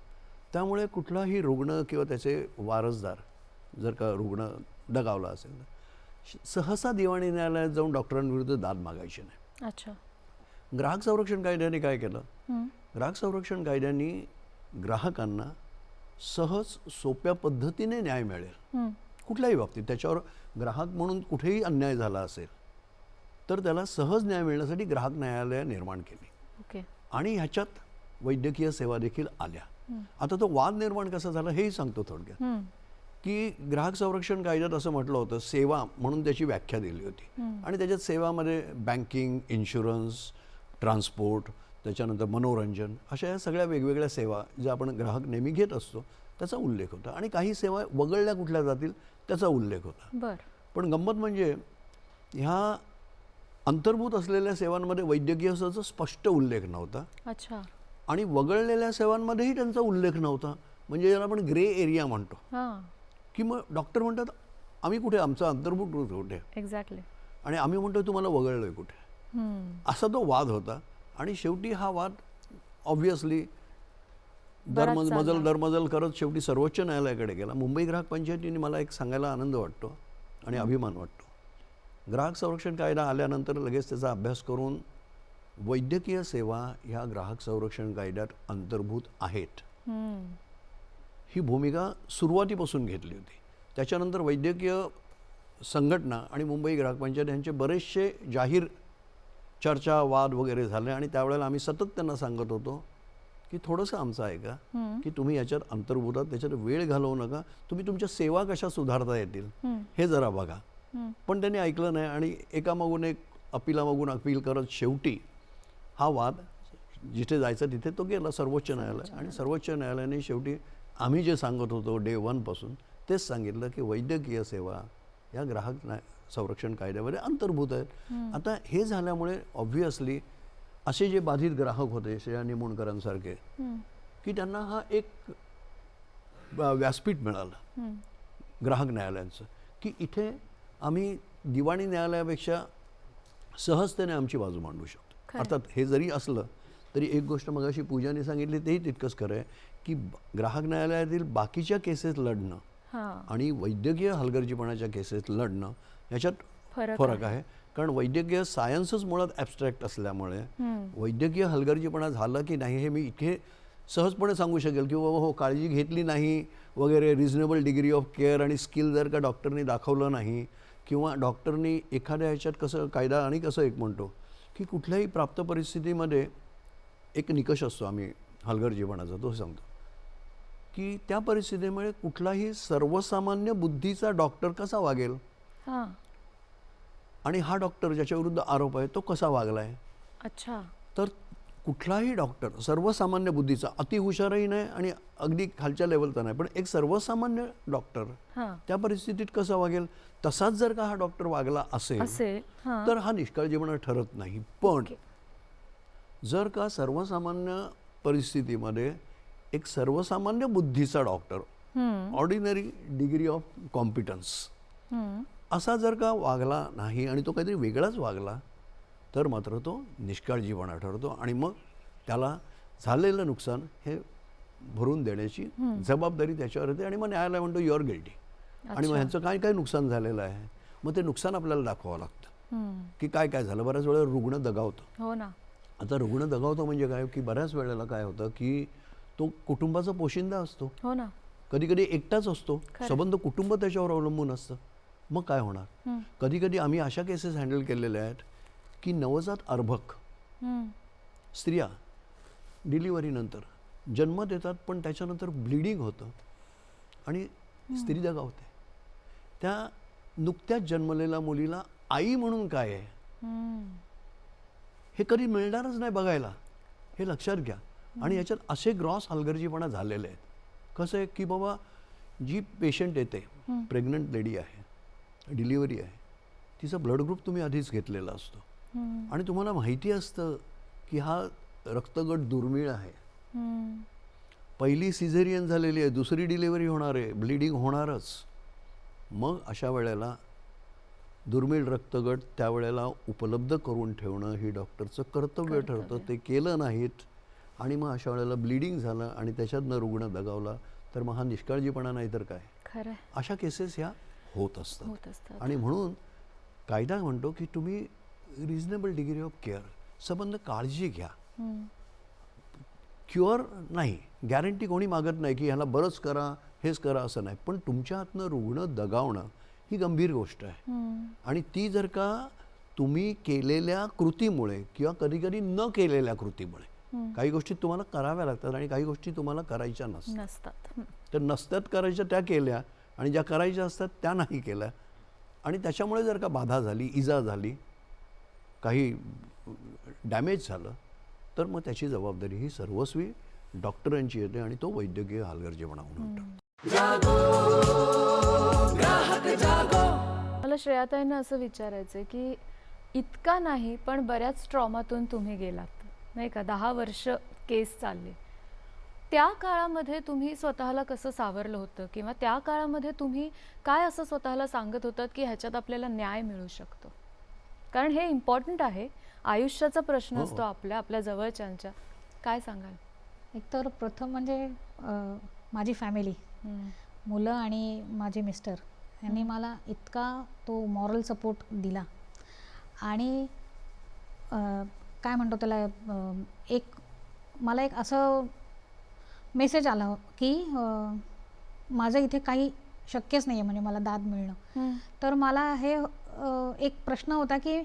त्यामुळे कुठलाही रुग्ण किंवा त्याचे वारसदार जर का रुग्ण दगावला असेल तर सहसा दिवाणी न्यायालयात जाऊन डॉक्टरांविरुद्ध दाद मागायची नाही. अच्छा. ग्राहक संरक्षण कायद्याने काय केलं? ग्राहक संरक्षण कायद्याने ग्राहकांना सहज सोप्या पद्धतीने न्याय मिळेल कुठल्याही बाबतीत. त्याच्यावर ग्राहक म्हणून कुठेही अन्याय झाला असेल तर त्याला सहज न्याय मिळण्यासाठी ग्राहक न्यायालय निर्माण केली, आणि ह्याच्यात वैद्यकीय सेवा देखील आल्या. आता तो वाद निर्माण कसा झाला हेही सांगतो थोडक्यात. की ग्राहक संरक्षण कायद्यात असं म्हटलं होतं, सेवा म्हणून त्याची व्याख्या दिली होती, आणि त्याच्यात सेवामध्ये बँकिंग, इन्शुरन्स, ट्रान्सपोर्ट, त्याच्यानंतर मनोरंजन, अशा या सगळ्या वेगवेगळ्या सेवा ज्या आपण ग्राहक नेहमी घेत असतो त्याचा उल्लेख होता, आणि काही सेवा वगळल्या कुठल्या जातील त्याचा उल्लेख होता. पण गंमत म्हणजे ह्या अंतर्भूत असलेल्या सेवांमध्ये वैद्यकीय सेवेचा स्पष्ट उल्लेख नव्हता. अच्छा. आणि वगळलेल्या सेवांमध्येही त्यांचा उल्लेख नव्हता. म्हणजे ज्याला आपण ग्रे एरिया म्हणतो, की मग डॉक्टर म्हणतात आम्ही कुठे, आमचा अंतर्भूत कुठे, एक्झॅक्टली, आणि आम्ही म्हणतो तुम्हाला वगळलोय कुठे, असा तो वाद होता. आणि शेवटी हा वाद ऑब्व्हियसली दरमजल करत शेवटी सर्वोच्च न्यायालयाकडे गेला. मुंबई ग्राहक पंचायतीने, मला एक सांगायला आनंद वाटतो आणि अभिमान वाटतो, ग्राहक संरक्षण कायदा आल्यानंतर लगेच त्याचा अभ्यास करून वैद्यकीय सेवा ह्या ग्राहक संरक्षण कायद्यात अंतर्भूत आहेत ही भूमिका सुरुवातीपासून घेतली होती. त्याच्यानंतर वैद्यकीय संघटना आणि मुंबई ग्राहक पंचायत यांचे बरेचसे जाहीर चर्चा, वाद वगैरे झाले, आणि त्यावेळेला आम्ही सतत त्यांना सांगत होतो की थोडंसं आमचं ऐका, की तुम्ही याच्यात अंतर्भूत आहात, त्याच्यात वेळ घालवू नका, तुम्ही तुमच्या सेवा कशा सुधारता येतील हे जरा बघा. पण त्यांनी ऐकलं नाही, आणि एकामागून एक अपिलामागून अपील करत शेवटी हा वाद जिथे जायचा तिथे तो गेला सर्वोच्च न्यायालय. आणि सर्वोच्च न्यायालयाने शेवटी आम्ही जे सांगत होतो डे 1 पासून तेच सांगितलं की वैद्यकीय सेवा या ग्राहक संरक्षण कायद्यामध्ये अंतर्भूत आहेत. आता हे झाल्यामुळे ऑब्व्हियसली असे जे बाधित ग्राहक होते श्रेया निमोणकरांसारखे, की त्यांना हा एक व्यासपीठ मिळालं ग्राहक न्यायालयांचं, की इथे आम्ही दिवाणी न्यायालयापेक्षा सहजतेने आमची बाजू मांडू शकतो. अर्थात हे जरी असलं तरी एक गोष्ट मगाशी पूजाने सांगितली तेही तितकंच खरं आहे, की ग्राहक न्यायालयातील बाकीच्या केसेस लढणं आणि वैद्यकीय हलगर्जीपणाच्या केसेस लढणं याच्यात फरक आहे. कारण वैद्यकीय सायन्सच मुळात ॲबस्ट्रॅक्ट असल्यामुळे वैद्यकीय हलगर्जीपणा झाला की नाही हे मी इथे सहजपणे सांगू शकेल, की बाबा हो काळजी घेतली नाही वगैरे, रिझनेबल डिग्री ऑफ केअर आणि स्किल जर का डॉक्टरनी दाखवलं नाही, किंवा डॉक्टरनी एखाद्या ह्याच्यात कसं कायदा आणि कसं एक म्हणतो की कुठल्याही प्राप्त परिस्थितीमध्ये एक निकष असतो आम्ही हलगर्जीपणाचा, तो सांगतो की त्या परिस्थितीमुळे कुठलाही सर्वसामान्य बुद्धीचा डॉक्टर कसा वागेल, आणि हा डॉक्टर ज्याच्याविरुद्ध आरोप आहे तो कसा वागलाय. अच्छा. तर कुठलाही डॉक्टर सर्वसामान्य बुद्धीचा, अति हुशारही नाही आणि अगदी खालच्या लेवलचा नाही, पण एक सर्वसामान्य डॉक्टर त्या परिस्थितीत कसा वागेल तसाच जर का हा डॉक्टर वागला असेल तर हा निष्काळजीपणा ठरत नाही. पण जर का सर्वसामान्य परिस्थितीमध्ये एक सर्वसामान्य बुद्धीचा doctor, ordinary degree of competence असा जर का वागला नाही आणि तो काहीतरी वेगळाच वागला तर मात्र तो निष्काळजीपणा ठरतो, आणि मग त्याला झालेलं नुकसान हे भरून देण्याची जबाबदारी त्याच्यावर येते आणि मग न्यायालय म्हणतो युअर गिल्टी. आणि मग ह्यांचं काय काय नुकसान झालेलं आहे मग ते नुकसान आपल्याला दाखवावं लागतं की काय काय झालं. बऱ्याच वेळा रुग्ण दगावतं. हो ना. आता रुग्ण दगावतं म्हणजे काय की बऱ्याच वेळेला काय होतं की तो कुटुंबाचा पोशिंदा असतो. हो ना. कधी कधी एकटाच असतो, संबंध कुटुंब त्याच्यावर अवलंबून असतं. मग काय होणार. कधी कधी आम्ही अशा केसेस हँडल केलेल्या आहेत की नवजात अर्भक स्त्रिया डिलिव्हरीनंतर जन्म देतात पण त्याच्यानंतर ब्लिडिंग होतं आणि स्त्री दगावते. त्या नुकत्याच जन्मलेल्या मुलीला आई म्हणून काय आहे हे कधी मिळणारच नाही बघायला, हे लक्षात घ्या. आणि याच्यात असे ग्रॉस हलगर्जीपणा झालेले आहेत. कसं आहे की बाबा जी पेशंट येते, प्रेग्नंट लेडी आहे, डिलिव्हरी आहे, तिचा ब्लड ग्रुप तुम्ही आधीच घेतलेला असतो आणि तुम्हाला माहिती असतं की हा रक्तगट दुर्मिळ आहे. पहिली सिझेरियन झालेली आहे, दुसरी डिलिव्हरी होणार आहे, ब्लिडिंग होणारच. मग अशा वेळेला दुर्मिळ रक्तगट त्यावेळेला उपलब्ध करून ठेवणं ही डॉक्टरचं कर्तव्य ठरतं. ते केलं नाहीत आणि मग अशा वेळेला ब्लिडिंग झालं आणि त्याच्यातनं रुग्ण दगावला तर मग हा निष्काळजीपणा नाही तर काय. खरं. अशा केसेस ह्या होत असतात. आणि म्हणून कायदा म्हणतो की तुम्ही रिझनेबल डिग्री ऑफ केअर, संबंध काळजी घ्या. क्युअर नाही, गॅरंटी कोणी मागत नाही की ह्याला बरंच करा हेच करा असं नाही. पण तुमच्या हातनं रुग्ण दगावणं ही गंभीर गोष्ट आहे. आणि ती जर का तुम्ही केलेल्या कृतीमुळे किंवा कधी कधी न केलेल्या कृतीमुळे, काही गोष्टी तुम्हाला कराव्या लागतात आणि काही गोष्टी तुम्हाला करायच्या नसतात. तर नसतात करायच्या त्या केल्या आणि ज्या करायच्या असतात त्या नाही केल्या आणि त्याच्यामुळे जर का बाधा झाली, इजा झाली, काही डॅमेज झालं तर मग त्याची जबाबदारी ही सर्वस्वी डॉक्टरांची येते आणि तो वैद्यकीय हलगर्जीपणा म्हणून मला श्रेयाताईंना असं विचारायचं आहे की इतका नाही पण बऱ्याच ट्रॉमातून तुम्ही गेलात नाही का. 10 वर्ष केस चालले. त्या काळामध्ये तुम्ही स्वतःला कसं सावरलं होतं किंवा त्या काळामध्ये तुम्ही काय असं स्वतःला सांगत होतात की ह्याच्यात आपल्याला न्याय मिळू शकतो. कारण हे इम्पॉर्टंट आहे, आयुष्याचा प्रश्न असतो आपल्या जवळच्यांच्या. काय सांगाल. एकतर प्रथम म्हणजे माझी फॅमिली, मुलं आणि माझे मिस्टर यांनी मला इतका तो मॉरल सपोर्ट दिला. आणि काय म्हणतो त्याला, मला एक असं मेसेज आला की माझं इथे काही शक्यच नाही आहे म्हणजे मला दाद मिळणं. तर मला हे एक प्रश्न होता की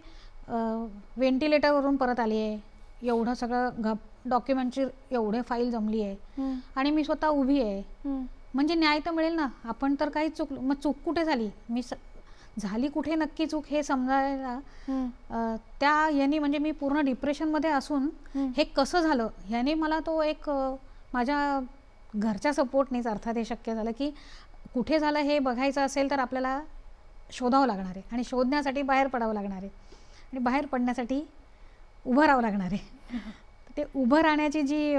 व्हेंटिलेटरवरून परत आली आहे, एवढं सगळं डॉक्युमेंटची एवढे फाईल जमली आहे आणि मी स्वतः उभी आहे, म्हणजे न्याय तर मिळेल ना. आपण तर काही मग चूक कुठे झाली, मी झाली कुठे नक्की चूक हे समजायला त्या यांनी म्हणजे मी पूर्ण डिप्रेशनमध्ये असून हे कसं झालं ह्याने मला तो एक माझ्या घरच्या सपोर्टनेच अर्थात हे शक्य झालं की कुठे झालं हे बघायचं असेल तर आपल्याला शोधावं लागणार आहे आणि शोधण्यासाठी बाहेर पडावं लागणार आहे आणि बाहेर पडण्यासाठी उभं राहावं लागणार आहे. ते उभं राहण्याची जी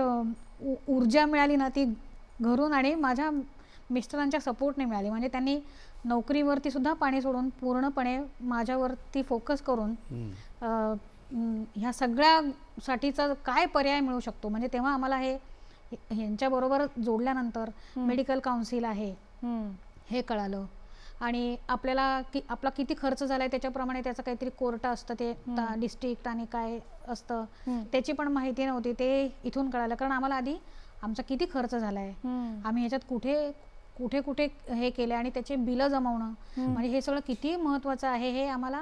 ऊर्जा मिळाली ना ती घरून आणि माझ्या मिस्टरांच्या सपोर्टने मिळाली. म्हणजे त्यांनी नोकरीवरती सुद्धा पाणी सोडून पूर्णपणे माझ्यावरती फोकस करून ह्या सगळ्यासाठीचा काय पर्याय मिळू शकतो म्हणजे तेव्हा आम्हाला ह्यांच्याबरोबर जोडल्यानंतर मेडिकल काउन्सिल आहे हे कळालं. आणि आपल्याला आपला किती खर्च झालाय त्याच्याप्रमाणे त्याचं काहीतरी कोर्ट असतं, ते डिस्ट्रिक्ट आणि काय असतं त्याची पण माहिती नव्हती. ते इथून कळालं कारण आम्हाला आधी आमचा किती खर्च झालाय, आम्ही ह्याच्यात कुठे कुठे हे केले आणि त्याचे बिलं जमवणं म्हणजे हे सगळं किती महत्त्वाचं आहे हे आम्हाला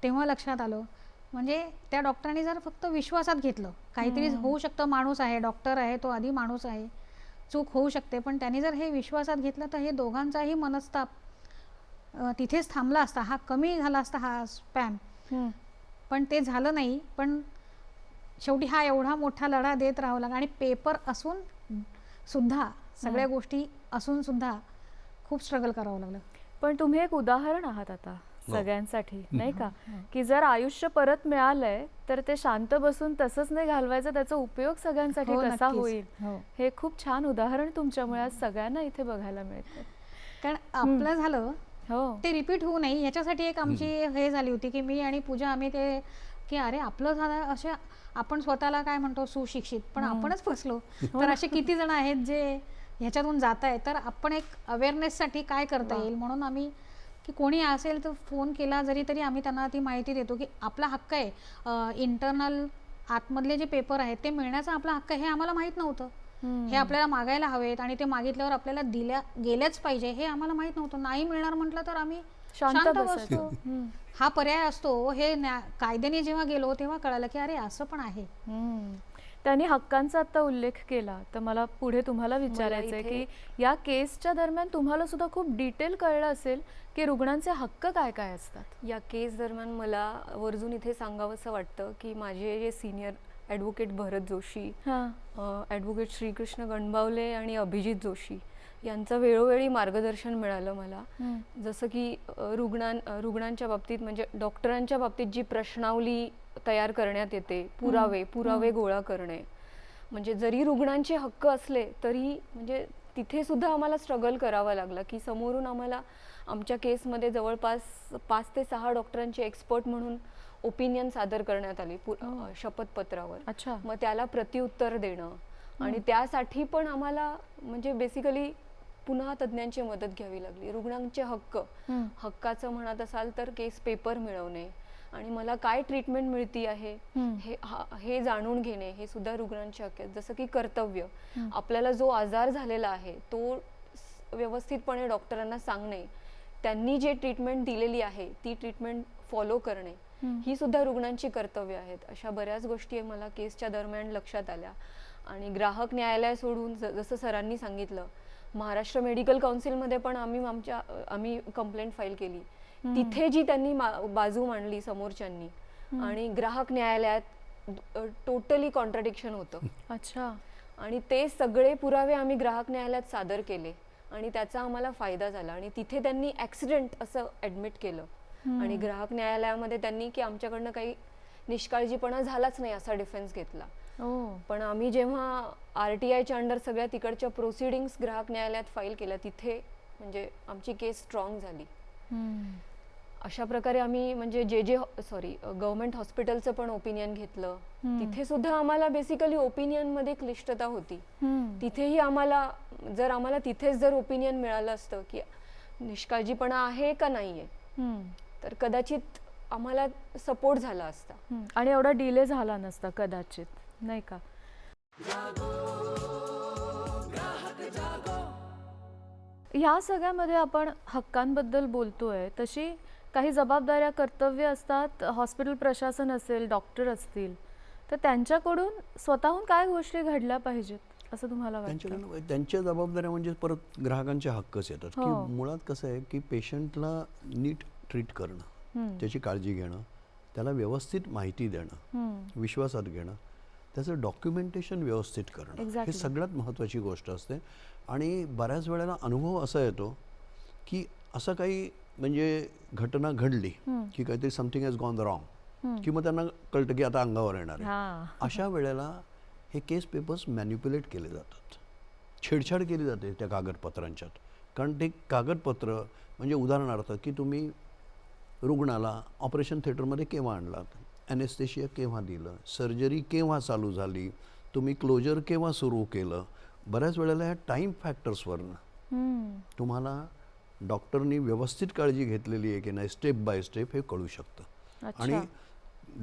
तेव्हा लक्षात आलं. म्हणजे त्या डॉक्टरांनी जर फक्त विश्वासात घेतलं काहीतरी होऊ शकतं, माणूस आहे, डॉक्टर आहे, तो आधी माणूस आहे, चूक होऊ शकते, पण त्यांनी जर हे विश्वासात घेतलं तर हे दोघांचाही मनस्ताप तिथेच थांबला असता, हा कमी झाला असता हा स्पॅम. पण ते झालं नाही. पण शेवटी हा एवढा मोठा लढा देत राहावा लागला आणि पेपर असून सुद्धा सगळ्या गोष्टी असून सुद्धा खूप स्ट्रगल करावं लागलं. पण तुम्ही एक उदाहरण आहात आता सगळ्यांसाठी नाही का की जर आयुष्य परत मिळालंय तर ते शांत बसून तसंच नाही घालवायचं, त्याचा उपयोग सगळ्यांसाठी कसा होईल हे खूप छान उदाहरण तुमच्यामुळे आज सगळ्यांना इथे बघायला मिळतं. कारण आपलं झालं ते रिपीट होऊ नये याच्यासाठी एक आमची हे झाली होती की मी आणि पूजा आम्ही ते की अरे आपलं झालं अशा, आपण स्वतःला काय म्हणतो सुशिक्षित, पण आपणच फसलो. तर असे किती जण आहेत जे ह्याच्यातून जात आहे. तर आपण एक अवेअरनेससाठी काय करता येईल म्हणून आम्ही, की कोणी असेल तर फोन केला जरी तरी आम्ही त्यांना ती माहिती देतो की आपला हक्क आहे. इंटरनल आतमधले जे पेपर आहेत ते मिळण्याचा आपला हक्क हे आम्हाला माहीत नव्हतं. हे आपल्याला मागायला हवेत आणि ते मागितल्यावर आपल्याला गेल्याच पाहिजे हे आम्हाला माहीत नव्हतं. नाही मिळणार म्हटलं तर आम्ही शांत बसतो. हा पर्याय असतो. हे कायद्याने जेव्हा गेलो तेव्हा कळालं की अरे असं पण आहे. त्यांनी हक्कांचा आता उल्लेख केला तर मला पुढे तुम्हाला विचारायचं आहे की या केसच्या दरम्यान तुम्हाला सुद्धा खूप डिटेल कळलं असेल की रुग्णांचे हक्क काय काय असतात. या केस दरम्यान मला वर्जून इथे सांगावंसं वाटतं की माझे जे सिनियर ॲडव्होकेट भरत जोशी, ॲडव्होकेट श्रीकृष्ण गणबावले आणि अभिजित जोशी यांचं वेळोवेळी मार्गदर्शन मिळालं मला. जसं की रुग्णांच्या बाबतीत म्हणजे डॉक्टरांच्या बाबतीत जी प्रश्नावली तयार करण्यात येते, पुरावे गोळा करणे, म्हणजे जरी रुग्णांचे हक्क असले तरी म्हणजे तिथे सुद्धा आम्हाला स्ट्रगल करावा लागला की समोरून आम्हाला आमच्या केसमध्ये जवळपास 5 ते 6 डॉक्टरांचे एक्सपर्ट म्हणून ओपिनियन सादर करण्यात आली शपथपत्रावर. मग त्याला प्रत्युत्तर देणं आणि त्यासाठी पण आम्हाला म्हणजे बेसिकली पुन्हा तज्ज्ञांची मदत घ्यावी लागली. रुग्णांचे हक्काचं म्हणत असाल तर केस पेपर मिळवणे आणि मला काय ट्रीटमेंट मिळती आहे हे जाणून घेणे हे सुद्धा रुग्णांचे हक्क आहेत. जसं की कर्तव्य, आपल्याला जो आजार झालेला आहे तो व्यवस्थितपणे डॉक्टरांना सांगणे, त्यांनी जे ट्रीटमेंट दिलेली आहे ती ट्रीटमेंट फॉलो करणे ही सुद्धा रुग्णांची कर्तव्य आहेत. अशा बऱ्याच गोष्टी मला केसच्या दरम्यान लक्षात आल्या. आणि ग्राहक न्यायालय सोडून जसं सरांनी सांगितलं, महाराष्ट्र मेडिकल काउन्सिलमध्ये पण आम्ही कंप्लेंट फाईल केली. तिथे जी त्यांनी बाजू मांडली समोरच्यांनी आणि ग्राहक न्यायालयात टोटली कॉन्ट्राडिक्शन होतं. आणि ते सगळे पुरावे आम्ही ग्राहक न्यायालयात सादर केले आणि त्याचा आम्हाला फायदा झाला. आणि तिथे त्यांनी ॲक्सिडेंट असं ॲडमिट केलं आणि ग्राहक न्यायालयामध्ये त्यांनी की आमच्याकडनं काही निष्काळजीपणा झालाच नाही असा डिफेन्स घेतला. पण आम्ही जेव्हा RTIच्या अंडर सगळ्या तिकडच्या प्रोसिडिंग्स ग्राहक न्यायालयात फाईल केल्या तिथे म्हणजे आमची केस स्ट्रॉंग झाली. अशा प्रकारे आम्ही म्हणजे गव्हर्नमेंट हॉस्पिटलचं पण ओपिनियन घेतलं. तिथे सुद्धा आम्हाला बेसिकली ओपिनियन मध्ये क्लिष्टता होती. तिथेही आम्हाला तिथेच जर ओपिनियन मिळालं असतं की निष्काळजीपणा आहे का नाहीये तर कदाचित आम्हाला सपोर्ट झाला असता आणि एवढा डिले झाला नसता कदाचित, नाही का. ह्या सगळ्यामध्ये आपण हक्कांबद्दल बोलतोय, तशी काही जबाबदाऱ्या कर्तव्य असतात. हॉस्पिटल प्रशासन असेल, डॉक्टर असतील, तर त्यांच्याकडून स्वतःहून काय गोष्टी घडल्या पाहिजेत असं तुम्हाला वाटतं? त्यांच्या जबाबदाऱ्या म्हणजे परत ग्राहकांचे हक्कच येतात. की मुळात कसं आहे की पेशंटला नीट ट्रीट करणं, त्याची काळजी घेणं, त्याला व्यवस्थित माहिती देणं, विश्वासात घेणं, त्याचं डॉक्युमेंटेशन व्यवस्थित करणं हे सगळ्यात महत्त्वाची गोष्ट असते. आणि बऱ्याच वेळेला अनुभव असा येतो की असं काही म्हणजे घटना घडली की काहीतरी समथिंग हॅज गॉन रॉंग की मग त्यांना कळतं की आता अंगावर येणार आहे. अशा वेळेला हे केस पेपर्स मॅन्युप्युलेट केले जातात, छेडछाड केली जाते त्या कागदपत्रांच्यात. कारण ते कागदपत्र म्हणजे उदाहरणार्थ की तुम्ही रुग्णाला ऑपरेशन थिएटरमध्ये केव्हा आणलात, ॲनेस्थेशिया केव्हा दिलं, सर्जरी केव्हा चालू झाली, तुम्ही क्लोजर केव्हा सुरू केलं. बऱ्याच वेळेला ह्या टाईम फॅक्टर्सवरनं तुम्हाला डॉक्टरनी व्यवस्थित काळजी घेतलेली आहे की नाही स्टेप बाय स्टेप हे कळू शकतं. आणि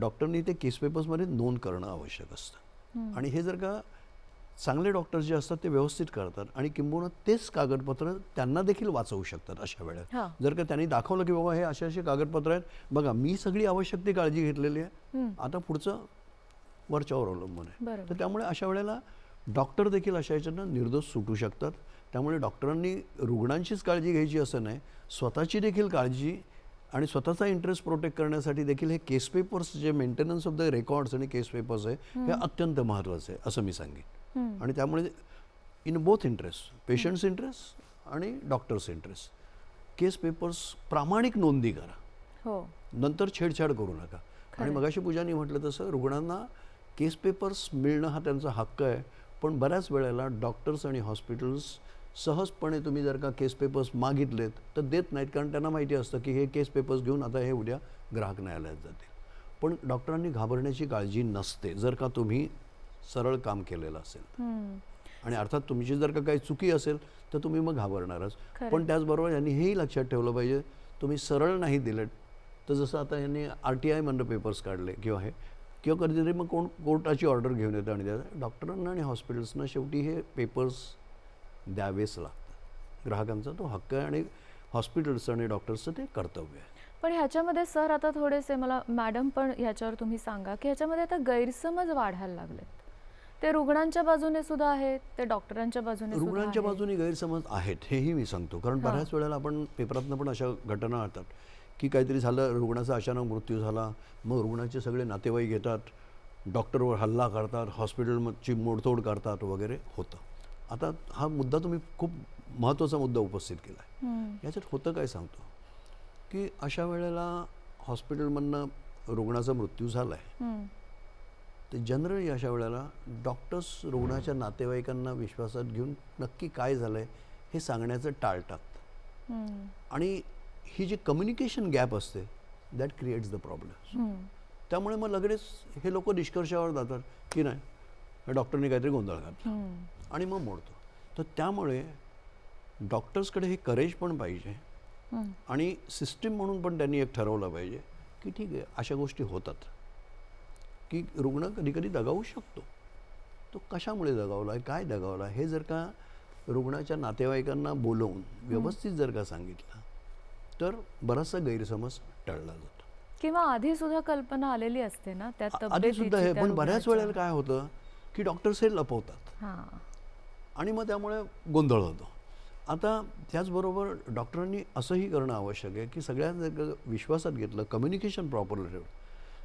डॉक्टरनी ते केस पेपर्समध्ये नोंद करणं आवश्यक असतं. आणि हे जर का चांगले डॉक्टर्स जे असतात ते व्यवस्थित करतात आणि किंबहुना तेच कागदपत्र त्यांना देखील वाचवू शकतात. अशा वेळेत जर का त्यांनी दाखवलं की बाबा हे असे असे कागदपत्र आहेत, बघा मी सगळी आवश्यक ती काळजी घेतलेली आहे, आता पुढचं वरच्यावर अवलंबून आहे. तर त्यामुळे अशा वेळेला डॉक्टर देखील अशा याच्यानं निर्दोष सुटू शकतात. त्यामुळे डॉक्टरांनी रुग्णांचीच काळजी घ्यायची असं नाही, स्वतःची देखील काळजी आणि स्वतःचा इंटरेस्ट प्रोटेक्ट करण्यासाठी देखील हे केस पेपर्स जे मेंटेनन्स ऑफ द रेकॉर्ड्स आणि केस पेपर्स आहे हे अत्यंत महत्त्वाचं आहे असं मी सांगेन. आणि त्यामुळे in both interest, patients interest आणि डॉक्टर्स इंटरेस्ट, केस पेपर्स प्रामाणिक नोंदी करा, नंतर छेडछाड करू नका. आणि मगाशी पूजानी म्हटलं तसं रुग्णांना केस पेपर्स मिळणं हा त्यांचा हक्क आहे. पण बऱ्याच वेळेला डॉक्टर्स आणि हॉस्पिटल्स सहजपणे तुम्ही जर का केस पेपर्स मागितलेत तर देत नाहीत, कारण त्यांना माहिती असतं की हे केस पेपर्स घेऊन आता हे उद्या ग्राहक न्यायालयात जातील. पण डॉक्टरांनी घाबरण्याची काळजी नसते जर का तुम्ही सरळ काम केलेलं असेल. आणि अर्थात तुमची जर का काही चुकी असेल तर तुम्ही मग घाबरणारच. पण त्याचबरोबर यांनी हेही लक्षात ठेवलं पाहिजे, तुम्ही सरळ नाही दिलं तर जसं आता यांनी RTI मधनं पेपर्स काढले किंवा हे किंवा कधीतरी मग कोर्टाची ऑर्डर घेऊन येतं आणि द्यायचं. डॉक्टरांना आणि हॉस्पिटल्सना शेवटी हे पेपर्स द्यावेच लागतात. ग्राहकांचा तो हक्क आहे आणि हॉस्पिटल्सचं आणि डॉक्टर्सचं ते कर्तव्य आहे. पण ह्याच्यामध्ये सर आता थोडेसे मला मॅडम पण ह्याच्यावर तुम्ही सांगा की ह्याच्यामध्ये आता गैरसमज वाढायला लागलेत. ते रुग्णांच्या बाजूने सुद्धा आहेत, ते डॉक्टरांच्या बाजूने सुद्धा रुग्णांच्या आहेत. बाजूने गैरसमज आहेत हेही मी सांगतो. कारण बऱ्याच वेळेला आपण पेपरातनं पण अशा घटना येतात की काहीतरी झालं, रुग्णाचा अचानक मृत्यू झाला, मग रुग्णाचे सगळे नातेवाईक येतात, डॉक्टरवर हल्ला करतात, हॉस्पिटलची मोडतोड करतात वगैरे होतं. आता हा मुद्दा तुम्ही खूप महत्त्वाचा मुद्दा उपस्थित केला आहे. याच्यात होतं काय सांगतो की अशा वेळेला हॉस्पिटलमधनं रुग्णाचा मृत्यू झाला आहे तर जनरली अशा वेळेला डॉक्टर्स रुग्णाच्या नातेवाईकांना विश्वासात घेऊन नक्की काय झालं आहे हे सांगण्याचं टाळतात. आणि ही जी कम्युनिकेशन गॅप असते दॅट क्रिएट्स द प्रॉब्लेम. त्यामुळे मग लगेच हे लोक निष्कर्षावर जातात की नाही डॉक्टरने काहीतरी गोंधळ घातला आणि मग मोडतो. तर त्यामुळे डॉक्टर्सकडे हे करेज पण पाहिजे आणि सिस्टीम म्हणून पण त्यांनी एक ठरवलं पाहिजे की ठीक आहे अशा गोष्टी होतात की रुग्ण कधी कधी दगावू शकतो. तो कशामुळे दगावला आहे, काय दगावला हे जर का रुग्णाच्या नातेवाईकांना बोलवून व्यवस्थित जर का सांगितलं तर बराचसा गैरसमज टळला जातो. किंवा आधी सुद्धा कल्पना आलेली असते ना त्या आधी सुद्धा हे, त्या पण बऱ्याच रुग्णाच्या. वेळेला काय होतं की डॉक्टर्स हे लपवतात आणि मग त्यामुळे गोंधळ होतो. आता त्याचबरोबर डॉक्टरांनी असंही करणं आवश्यक आहे की सगळ्यांना जर का विश्वासात घेतलं, कम्युनिकेशन प्रॉपर ठेवलं,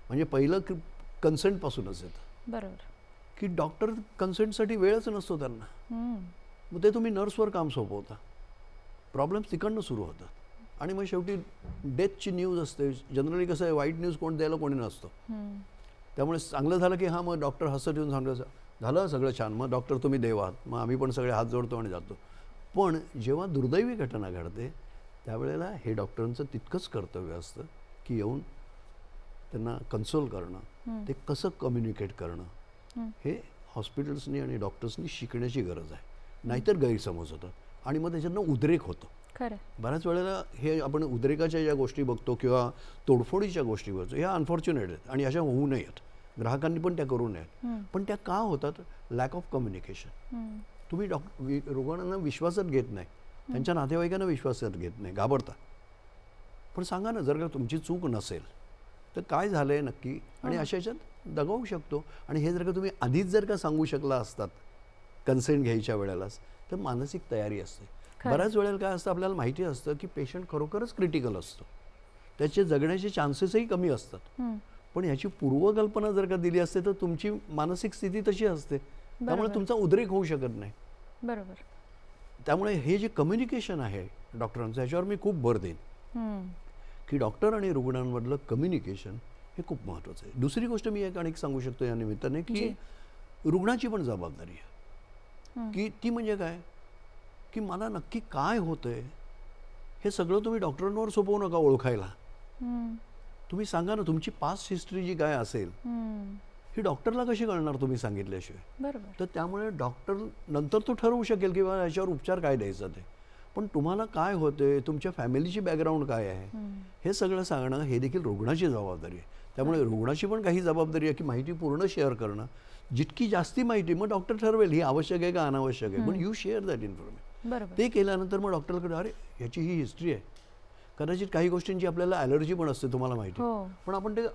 म्हणजे पहिलं कन्सेंटपासूनच येतं. बरोबर. की डॉक्टर कन्सेंटसाठी वेळच नसतो त्यांना. मग ते तुम्ही नर्सवर काम सोपवता, प्रॉब्लेम्स तिकडनं सुरू होतात आणि मग शेवटी डेथची न्यूज असते. जनरली कसं आहे वाईट न्यूज कोण द्यायला कोणी नसतो. त्यामुळे चांगलं झालं की हां मग डॉक्टर हसत येऊन सांगलं झालं सगळं छान, मग डॉक्टर तुम्ही देवात, मग आम्ही पण सगळे हात जोडतो आणि जातो. पण जेव्हा दुर्दैवी घटना घडते त्यावेळेला हे डॉक्टरांचं तितकंच कर्तव्य असतं की येऊन त्यांना कन्सोल करणं, ते कसं कम्युनिकेट करणं हे हॉस्पिटल्सनी आणि डॉक्टर्सनी शिकण्याची गरज आहे. नाहीतर गैरसमज होतात आणि मग त्याच्यातनं उद्रेक होतो. खरं. बऱ्याच वेळेला हे आपण उद्रेकाच्या ज्या गोष्टी बघतो किंवा तोडफोडीच्या गोष्टी बघतो ह्या अनफॉर्च्युनेट आहेत आणि अशा होऊ नयेत. ग्राहकांनी पण त्या करू नयेत. पण त्या का होतात? Lack of communication. तुम्ही रुग्णांना विश्वासात घेत नाही, त्यांच्या नातेवाईकांना विश्वासात घेत नाही, घाबरता. पण सांगा ना जर का तुमची चूक नसेल तर काय झालंय नक्की आणि अशा ह्याच्यात दगावू शकतो. आणि हे जर का तुम्ही आधीच जर का सांगू शकला असतात कन्सेंट घ्यायच्या वेळेलाच तर मानसिक तयारी असते. बऱ्याच वेळेला काय असतं आपल्याला माहिती असतं की पेशंट खरोखरच क्रिटिकल असतो, त्याचे जगण्याचे चान्सेसही कमी असतात. पण ह्याची पूर्वकल्पना जर का दिली असते तर तुमची मानसिक स्थिती तशी असते, त्यामुळे तुमचा उद्रेक होऊ शकत नाही. बरोबर. त्यामुळे हे जे कम्युनिकेशन आहे डॉक्टरांचं ह्याच्यावर मी खूप भर देईन की डॉक्टर आणि रुग्णांमधलं कम्युनिकेशन हे खूप महत्त्वाचं आहे. दुसरी गोष्ट मी एक आणखी सांगू शकतो या निमित्ताने की रुग्णाची पण जबाबदारी आहे की ती म्हणजे काय की मला नक्की काय होतंय हे सगळं तुम्ही डॉक्टरांवर सोपवू नका ओळखायला. तुम्ही सांगा ना तुमची पास्ट हिस्ट्री जी काय असेल ही डॉक्टरला कशी कळणार तुम्ही सांगितल्याशिवाय. बरोबर. तर त्यामुळे डॉक्टर नंतर तो ठरवू शकेल की बाबा याच्यावर उपचार काय द्यायचा ते. पण तुम्हाला काय होते, तुमच्या फॅमिलीची बॅकग्राऊंड काय आहे हे सगळं सांगणं हे देखील रुग्णाची जबाबदारी आहे. त्यामुळे रुग्णाची पण काही जबाबदारी आहे की माहिती पूर्ण शेअर करणं. जितकी जास्ती माहिती मग डॉक्टर ठरवेल ही आवश्यक आहे का अनावश्यक आहे, पण यू शेअर दॅट इन्फॉर्मेशन. बरोबर. ते केल्यानंतर मग डॉक्टरकडे अरे याची ही हिस्ट्री आहे, कदाचित काही गोष्टींची आपल्याला ॲलर्जी पण असते तुम्हाला माहिती, पण आपण ते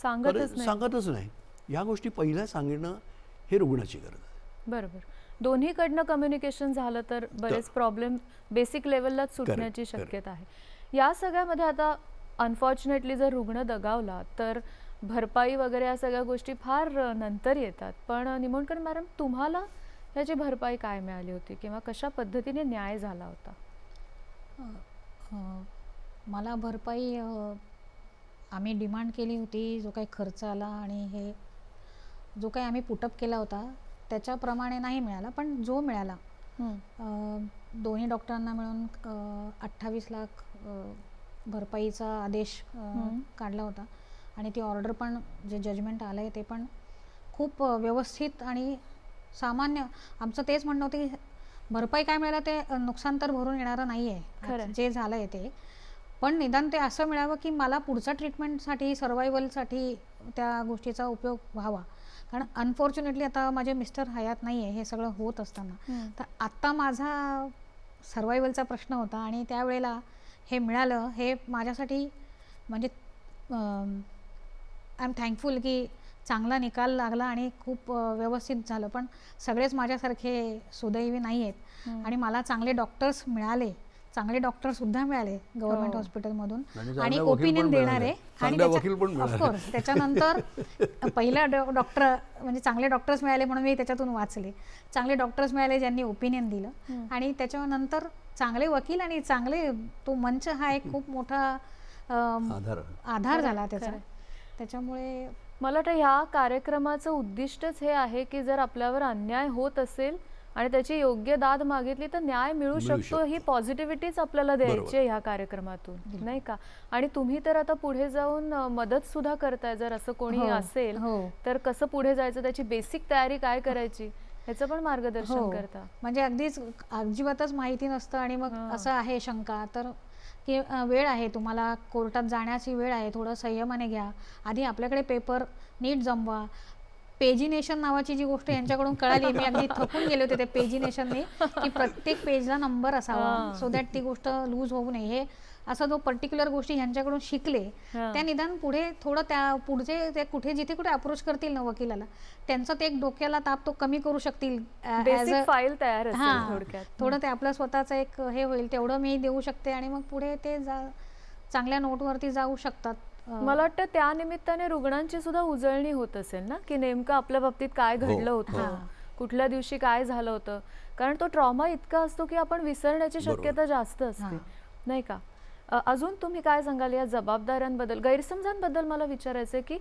सांगतच नाही. या गोष्टी पहिल्या सांगणं हे रुग्णाची गरज आहे. बरोबर. दोन्हीकडनं कम्युनिकेशन झालं तर बरेच प्रॉब्लेम बेसिक लेवललाच सुटण्याची शक्यता आहे. या सगळ्यामध्ये आता अनफॉर्च्युनेटली जर रुग्ण दगावला तर भरपाई वगैरे या सगळ्या गोष्टी फार नंतर येतात. पण निमोणकर मॅडम तुम्हाला याची भरपाई काय मिळाली होती किंवा कशा पद्धतीने न्याय झाला होता? मला भरपाई आम्ही डिमांड केली होती, जो काही खर्च आला आणि हे जो काही आम्ही पुटअप केला होता त्याच्याप्रमाणे नाही मिळाला, पण जो मिळाला दोन्ही डॉक्टरांना मिळून 28 लाख भरपाईचा आदेश काढला होता. आणि ती ऑर्डर पण जे जजमेंट आलं आहे ते पण खूप व्यवस्थित आणि सामान्य. आमचं तेच म्हणणं होतं की भरपाई काय मिळालं ते नुकसान तर भरून येणारं नाही आहे जे झालं आहे ते, पण निदान ते असं मिळावं की मला पुढच्या ट्रीटमेंटसाठी सर्वायवलसाठी त्या गोष्टीचा उपयोग व्हावा. कारण अनफॉर्च्युनेटली आता माझे मिस्टर हयात नाही आहे हे सगळं होत असताना, तर आत्ता माझा सर्वायवलचा प्रश्न होता आणि त्यावेळेला हे मिळालं हे माझ्यासाठी म्हणजे आय एम थँकफुल की चांगला निकाल लागला आणि खूप व्यवस्थित झालं. पण सगळेच माझ्यासारखे सुदैवी नाही आहेत आणि मला चांगले डॉक्टर्स मिळाले, चांगले डॉक्टरसुद्धा मिळाले गव्हर्नमेंट हॉस्पिटलमधून आणि ओपिनियन देणारे. आणि ऑफकोर्स त्याच्यानंतर पहिला डॉक्टर म्हणजे चांगले डॉक्टर्स मिळाले म्हणून मी त्याच्यातून वाचले. चांगले डॉक्टर्स मिळाले ज्यांनी ओपिनियन दिलं आणि त्याच्यानंतर चांगले वकील आणि चांगले तो मंच हा एक खूप मोठा आधार झाला त्याचा. त्याच्यामुळे मला वाटतं ह्या कार्यक्रमाचं उद्दिष्टच हे आहे की जर आपल्यावर अन्याय होत असेल आणि त्याची योग्य दाद मागितली तर न्याय मिळू शकतो, ही पॉझिटिव्हिटीच आपल्याला द्यायची आहे ह्या कार्यक्रमातून, नाही का? आणि तुम्ही तर आता पुढे जाऊन मदत सुद्धा करताय. जर असं कोणी असेल तर कसं पुढे जायचं, त्याची बेसिक तयारी काय करायची ह्याचं पण मार्गदर्शन करता. म्हणजे अगदीच अजिबातच माहिती नसतं आणि मग असं आहे शंका तर की वेळ आहे, तुम्हाला कोर्टात जाण्याची वेळ आहे, थोडं संयमाने घ्या. आधी आपल्याकडे पेपर नीट जमवा. पेजिनेशन नावाची जी गोष्ट यांच्याकडून कळाली, मी अगदी थकून गेले होते त्या पेजिनेशनने की प्रत्येक पेजला नंबर असावा सो दॅट ती गोष्ट लूज होऊ नये. हे असं जो पर्टिक्युलर गोष्टी ह्यांच्याकडून शिकले त्या निदान पुढे थोडं त्या पुढचे ते कुठे जिथे कुठे अप्रोच करतील ना वकिलाला त्यांचं ते एक डोक्याला ताप तो कमी करू शकतील. फाईल तयार असेल थोडक्यात. थोडं ते आपलं स्वतःचं एक हे होईल तेवढं मी देऊ शकते आणि मग पुढे ते चांगल्या नोटवरती जाऊ शकतात. मला वाटतं त्या निमित्ताने रुग्णांची सुद्धा उजळणी होत असेल ना की नेमकं आपल्या बाबतीत काय घडलं होतं, कुठल्या दिवशी काय झालं होतं. कारण तो ट्रॉमा इतका असतो की आपण विसरण्याची शक्यता जास्त असते, नाही का? अजून तुम्ही काय सांगाल या जबाबदाऱ्यांबद्दल, गैरसमजांबद्दल? मला विचारायचं आहे की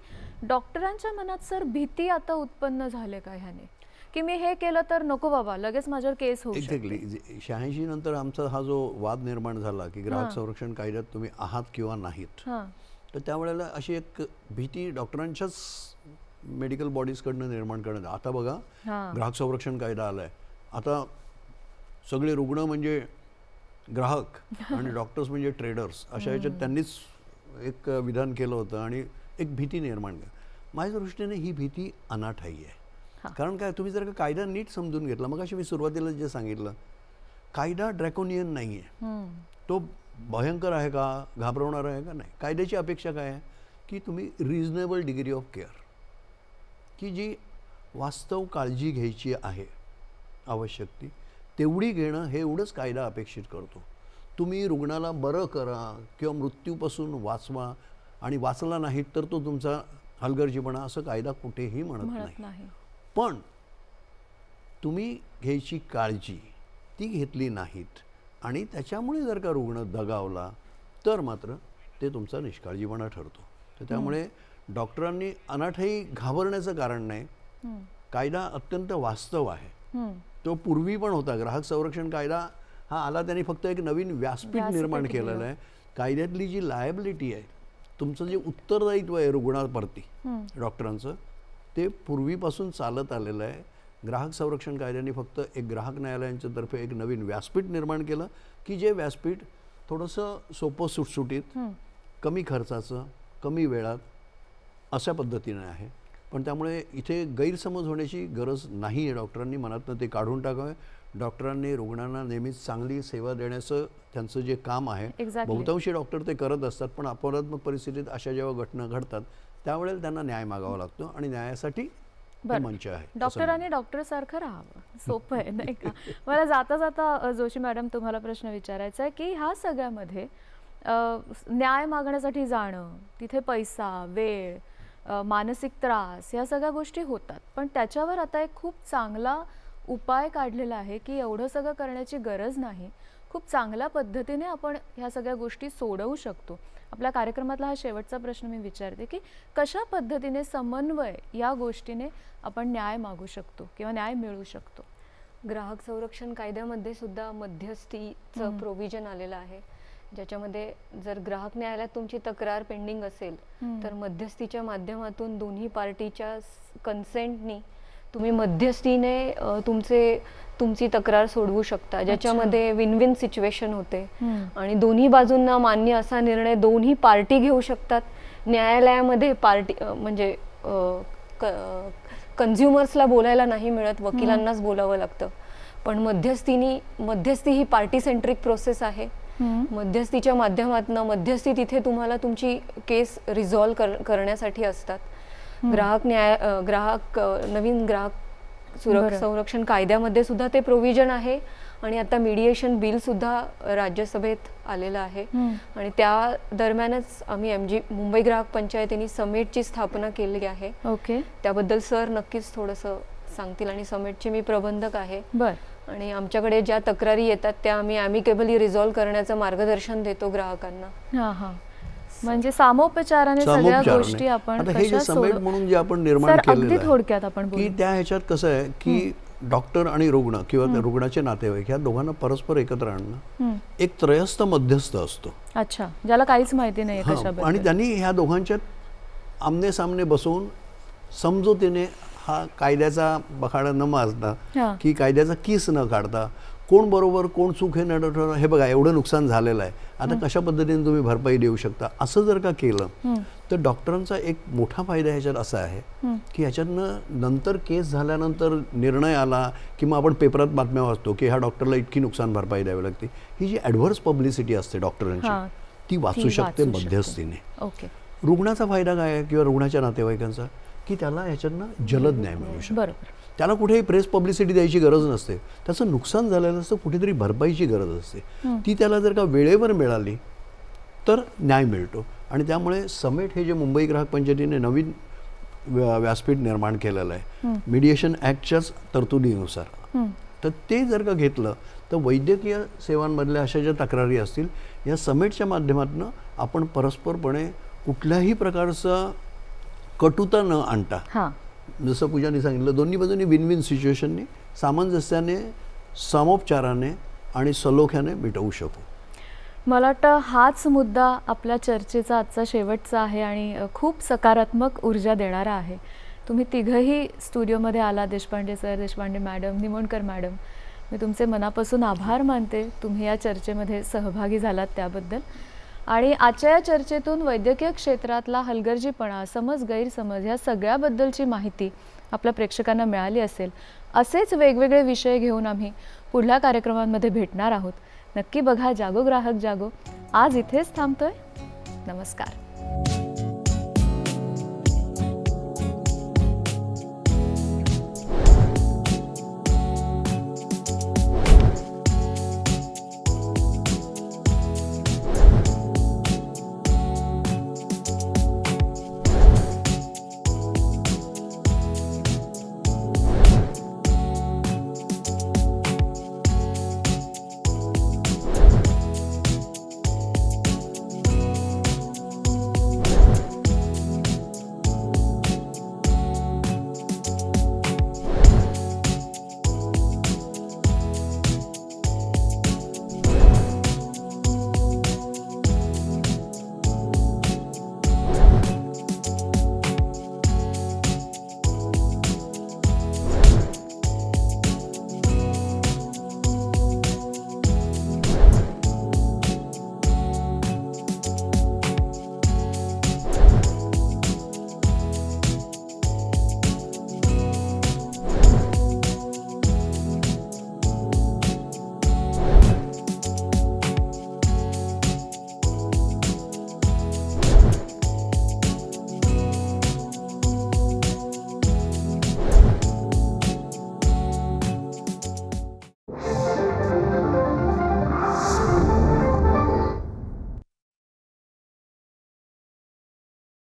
डॉक्टरांच्या मनात सर भीती आता उत्पन्न झाले का ह्याने की मी हे केलं तर नको बाबा लगेच माझ्यावर केस होऊ शकते? एक्झॅक्टली 86 नंतर आमचा हा जो वाद निर्माण झाला की ग्राहक संरक्षण कायद्यात तुम्ही आहात किंवा नाहीत, तर त्यावेळेला अशी एक भीती डॉक्टरांच्याच मेडिकल बॉडीजकडनं निर्माण करण्यात. आता बघा ग्राहक संरक्षण कायदा आलाय, आता सगळे रुग्ण म्हणजे ग्राहक आणि डॉक्टर्स म्हणजे ट्रेडर्स अशा याच्यात त्यांनीच एक विधान केलं होतं आणि एक भीती निर्माण केली. माझ्या दृष्टीने ही भीती अनाठायी आहे. कारण काय, तुम्ही जर का कायदा नीट समजून घेतला, मग अशी मी सुरुवातीला जे सांगितलं, कायदा ड्रॅकोनियन नाही आहे. तो भयंकर आहे का, घाबरवणार आहे का? नाही. कायद्याची अपेक्षा काय आहे की तुम्ही रिझनेबल डिग्री ऑफ केअर, की जी वास्तव काळजी घ्यायची आहे आवश्यक ती तेवढी घेणं, हे एवढंच कायदा अपेक्षित करतो. तुम्ही रुग्णाला बरं करा किंवा मृत्यूपासून वाचवा आणि वाचला नाहीत तर तो तुमचा हलगर्जीपणा, असं कायदा कुठेही म्हणत नाही. पण तुम्ही घ्यायची काळजी ती घेतली नाहीत आणि त्याच्यामुळे जर का रुग्ण दगावला तर मात्र ते तुमचा निष्काळजीपणा ठरतो. तर त्यामुळे डॉक्टरांनी अनाठाई घाबरण्याचं कारण नाही. कायदा अत्यंत वास्तव आहे. तो पूर्वी पण होता. ग्राहक संरक्षण कायदा हा आला त्यांनी फक्त एक नवीन व्यासपीठ निर्माण केलेलं आहे. कायद्यातली जी लायबिलिटी आहे, तुमचं जे उत्तरदायित्व आहे रुग्णाप्रती डॉक्टरांचं, ते पूर्वीपासून चालत आलेलं आहे. ग्राहक संरक्षण कायद्याने फक्त एक ग्राहक न्यायालयांच्या तर्फे एक नवीन व्यासपीठ निर्माण केलं की जे व्यासपीठ थोडंसं सोपं सुटसुटीत, कमी खर्चाचं, कमी वेळात अशा पद्धतीने आहे. पण त्यामुळे इथे गैरसमज होण्याची गरज नाही आहे. डॉक्टरांनी मनातनं ते काढून टाकावे. डॉक्टरांनी रुग्णांना नेहमीच चांगली सेवा देण्याचं त्यांचं जे काम आहे, बहुतांशी डॉक्टर ते करत असतात. पण अपवादात्मक परिस्थितीत अशा जेव्हा घटना घडतात त्यावेळेला त्यांना न्याय मागावा लागतो आणि न्यायासाठी मंच आहे. डॉक्टरांनी डॉक्टर सारखं राहावं, सोपं आहे नाही का? मला जाता जाता जोशी मॅडम तुम्हाला प्रश्न विचारायचा आहे की ह्या सगळ्यामध्ये न्याय मागण्यासाठी जाणं, तिथे पैसा, वेळ, मानसिक त्रास, या सगळ्या गोष्टी होतात. पण त्याच्यावर आता एक खूप चांगला उपाय काढलेला आहे की एवढं सगळं करण्याची गरज नाही, खूप चांगल्या पद्धतीने आपण ह्या सगळ्या गोष्टी सोडवू शकतो. आपल्या कार्यक्रमातला हा शेवटचा प्रश्न मी विचारते की कशा पद्धतीने समन्वय या गोष्टीने आपण न्याय मागू शकतो किंवा न्याय मिळू शकतो? ग्राहक संरक्षण कायद्यामध्ये सुद्धा मध्यस्थीचं प्रोव्हिजन आलेलं आहे ज्याच्यामध्ये जर ग्राहक न्यायालयात तुमची तक्रार पेंडिंग असेल तर मध्यस्थीच्या माध्यमातून दोन्ही पार्टीच्या कन्सेंटनी तुम्ही मध्यस्थीने तुमची तक्रार सोडवू शकता, ज्याच्यामध्ये विन विन सिच्युएशन होते आणि दोन्ही बाजूंना मान्य असा निर्णय दोन्ही पार्टी घेऊ शकतात. न्यायालयामध्ये पार्टी म्हणजे कन्झ्युमर्सला बोलायला नाही मिळत, वकिलांनाच बोलावं लागतं. पण मध्यस्थी ही पार्टी सेंट्रिक प्रोसेस आहे. मध्यस्थीच्या माध्यमातून मध्यस्थी तिथे तुम्हाला तुमची केस रिझॉल्व्ह करण्यासाठी असतात. नवीन ग्राहक संरक्षण कायद्यामध्ये सुद्धा ते प्रोव्हिजन आहे आणि आता मीडिएशन बिल सुद्धा राज्यसभेत आलेलं आहे. आणि त्या दरम्यानच आम्ही मुंबई ग्राहक पंचायतीने समेटची स्थापना केली आहे. ओके, त्याबद्दल सर नक्कीच थोडंसं सांगतील. आणि समेटचे मी प्रबंधक आहे. आणि आमच्याकडे ज्या तक्रारी येतात त्या आम्ही ॲमिकेबली रिझॉल्व्ह करण्याचं मार्गदर्शन देतो ग्राहकांना. म्हणजे सामोपचाराने सगळ्या गोष्टी आपण हे जे समेट म्हणून जे आपण निर्माण केलेलं आहे थोडक्यात आपण की त्या ह्याच्यात कसं आहे की डॉक्टर आणि रुग्ण किंवा रुग्णाचे नातेवाईक ह्या दोघांना परस्पर एकत्र आणणं एक त्रयस्थ मध्यस्थ असतो. अच्छा, ज्याला काहीच माहिती नाही कशाबद्दल, आणि त्यांनी ह्या दोघांच्यात आमने सामने बसवून समजूतीने हा कायद्याचा बखाडा न माजता की कायद्याचा किस न काढता कोण बरोबर कोण चूक हे न ठरवणं, हे बघा एवढं नुकसान झालेलं आहे, आता कशा पद्धतीने तुम्ही भरपाई देऊ शकता, असं जर का केलं तर डॉक्टरांचा एक मोठा फायदा ह्याच्यात असा आहे की ह्याच्यातनं नंतर केस झाल्यानंतर निर्णय आला किंवा आपण पेपरात बातम्या वाचतो की ह्या डॉक्टरला इतकी नुकसान भरपाई द्यावी लागते, ही जी ॲडव्हर्स पब्लिसिटी असते डॉक्टरांची ती वाचू शकते मध्यस्थीने. रुग्णाचा फायदा काय आहे किंवा रुग्णाच्या नातेवाईकांचा की त्याला ह्याच्यातनं जलद न्याय मिळू शकतो. त्याला कुठेही प्रेस पब्लिसिटी द्यायची गरज नसते, त्याचं नुकसान झालेलं असतं, कुठेतरी भरपाईची गरज असते, ती त्याला जर का वेळेवर मिळाली तर न्याय मिळतो. आणि त्यामुळे समेट हे जे मुंबई ग्राहक पंचायतीने नवीन व्यासपीठ निर्माण केलेलं आहे मीडिएशन ॲक्टच्याच तरतुदीनुसार, तर ते जर का घेतलं तर वैद्यकीय सेवांमधल्या अशा ज्या तक्रारी असतील या समेटच्या माध्यमातून आपण परस्परपणे कुठल्याही प्रकारचं कटुता न आणता, जसं पूजाने सांगितलं, दोन्ही बाजूंनी विन विन सिच्युएशनने सामंजस्याने सामोपचाराने आणि सलोख्याने मिटवू शकू. मला वाटतं हाच मुद्दा आपल्या चर्चेचा आजचा शेवटचा आहे आणि खूप सकारात्मक ऊर्जा देणारा आहे. तुम्ही तिघंही स्टुडिओमध्ये आला, Deshpande sir, Deshpande madam, Nimonkar madam, मी तुमचे मनापासून आभार मानते. तुम्ही या चर्चेमध्ये सहभागी झालात त्याबद्दल. आणि आजच्या या चर्चेतून वैद्यकीय क्षेत्रातला हलगर्जीपणा, समज, गैरसमज ह्या सगळ्याबद्दलची माहिती आपल्या प्रेक्षकांना मिळाली असेल. असेच वेगवेगळे विषय घेऊन आम्ही पुढल्या कार्यक्रमांमध्ये भेटणार आहोत. नक्की बघा जागो ग्राहक जागो. आज इथेच थांबतोय. नमस्कार.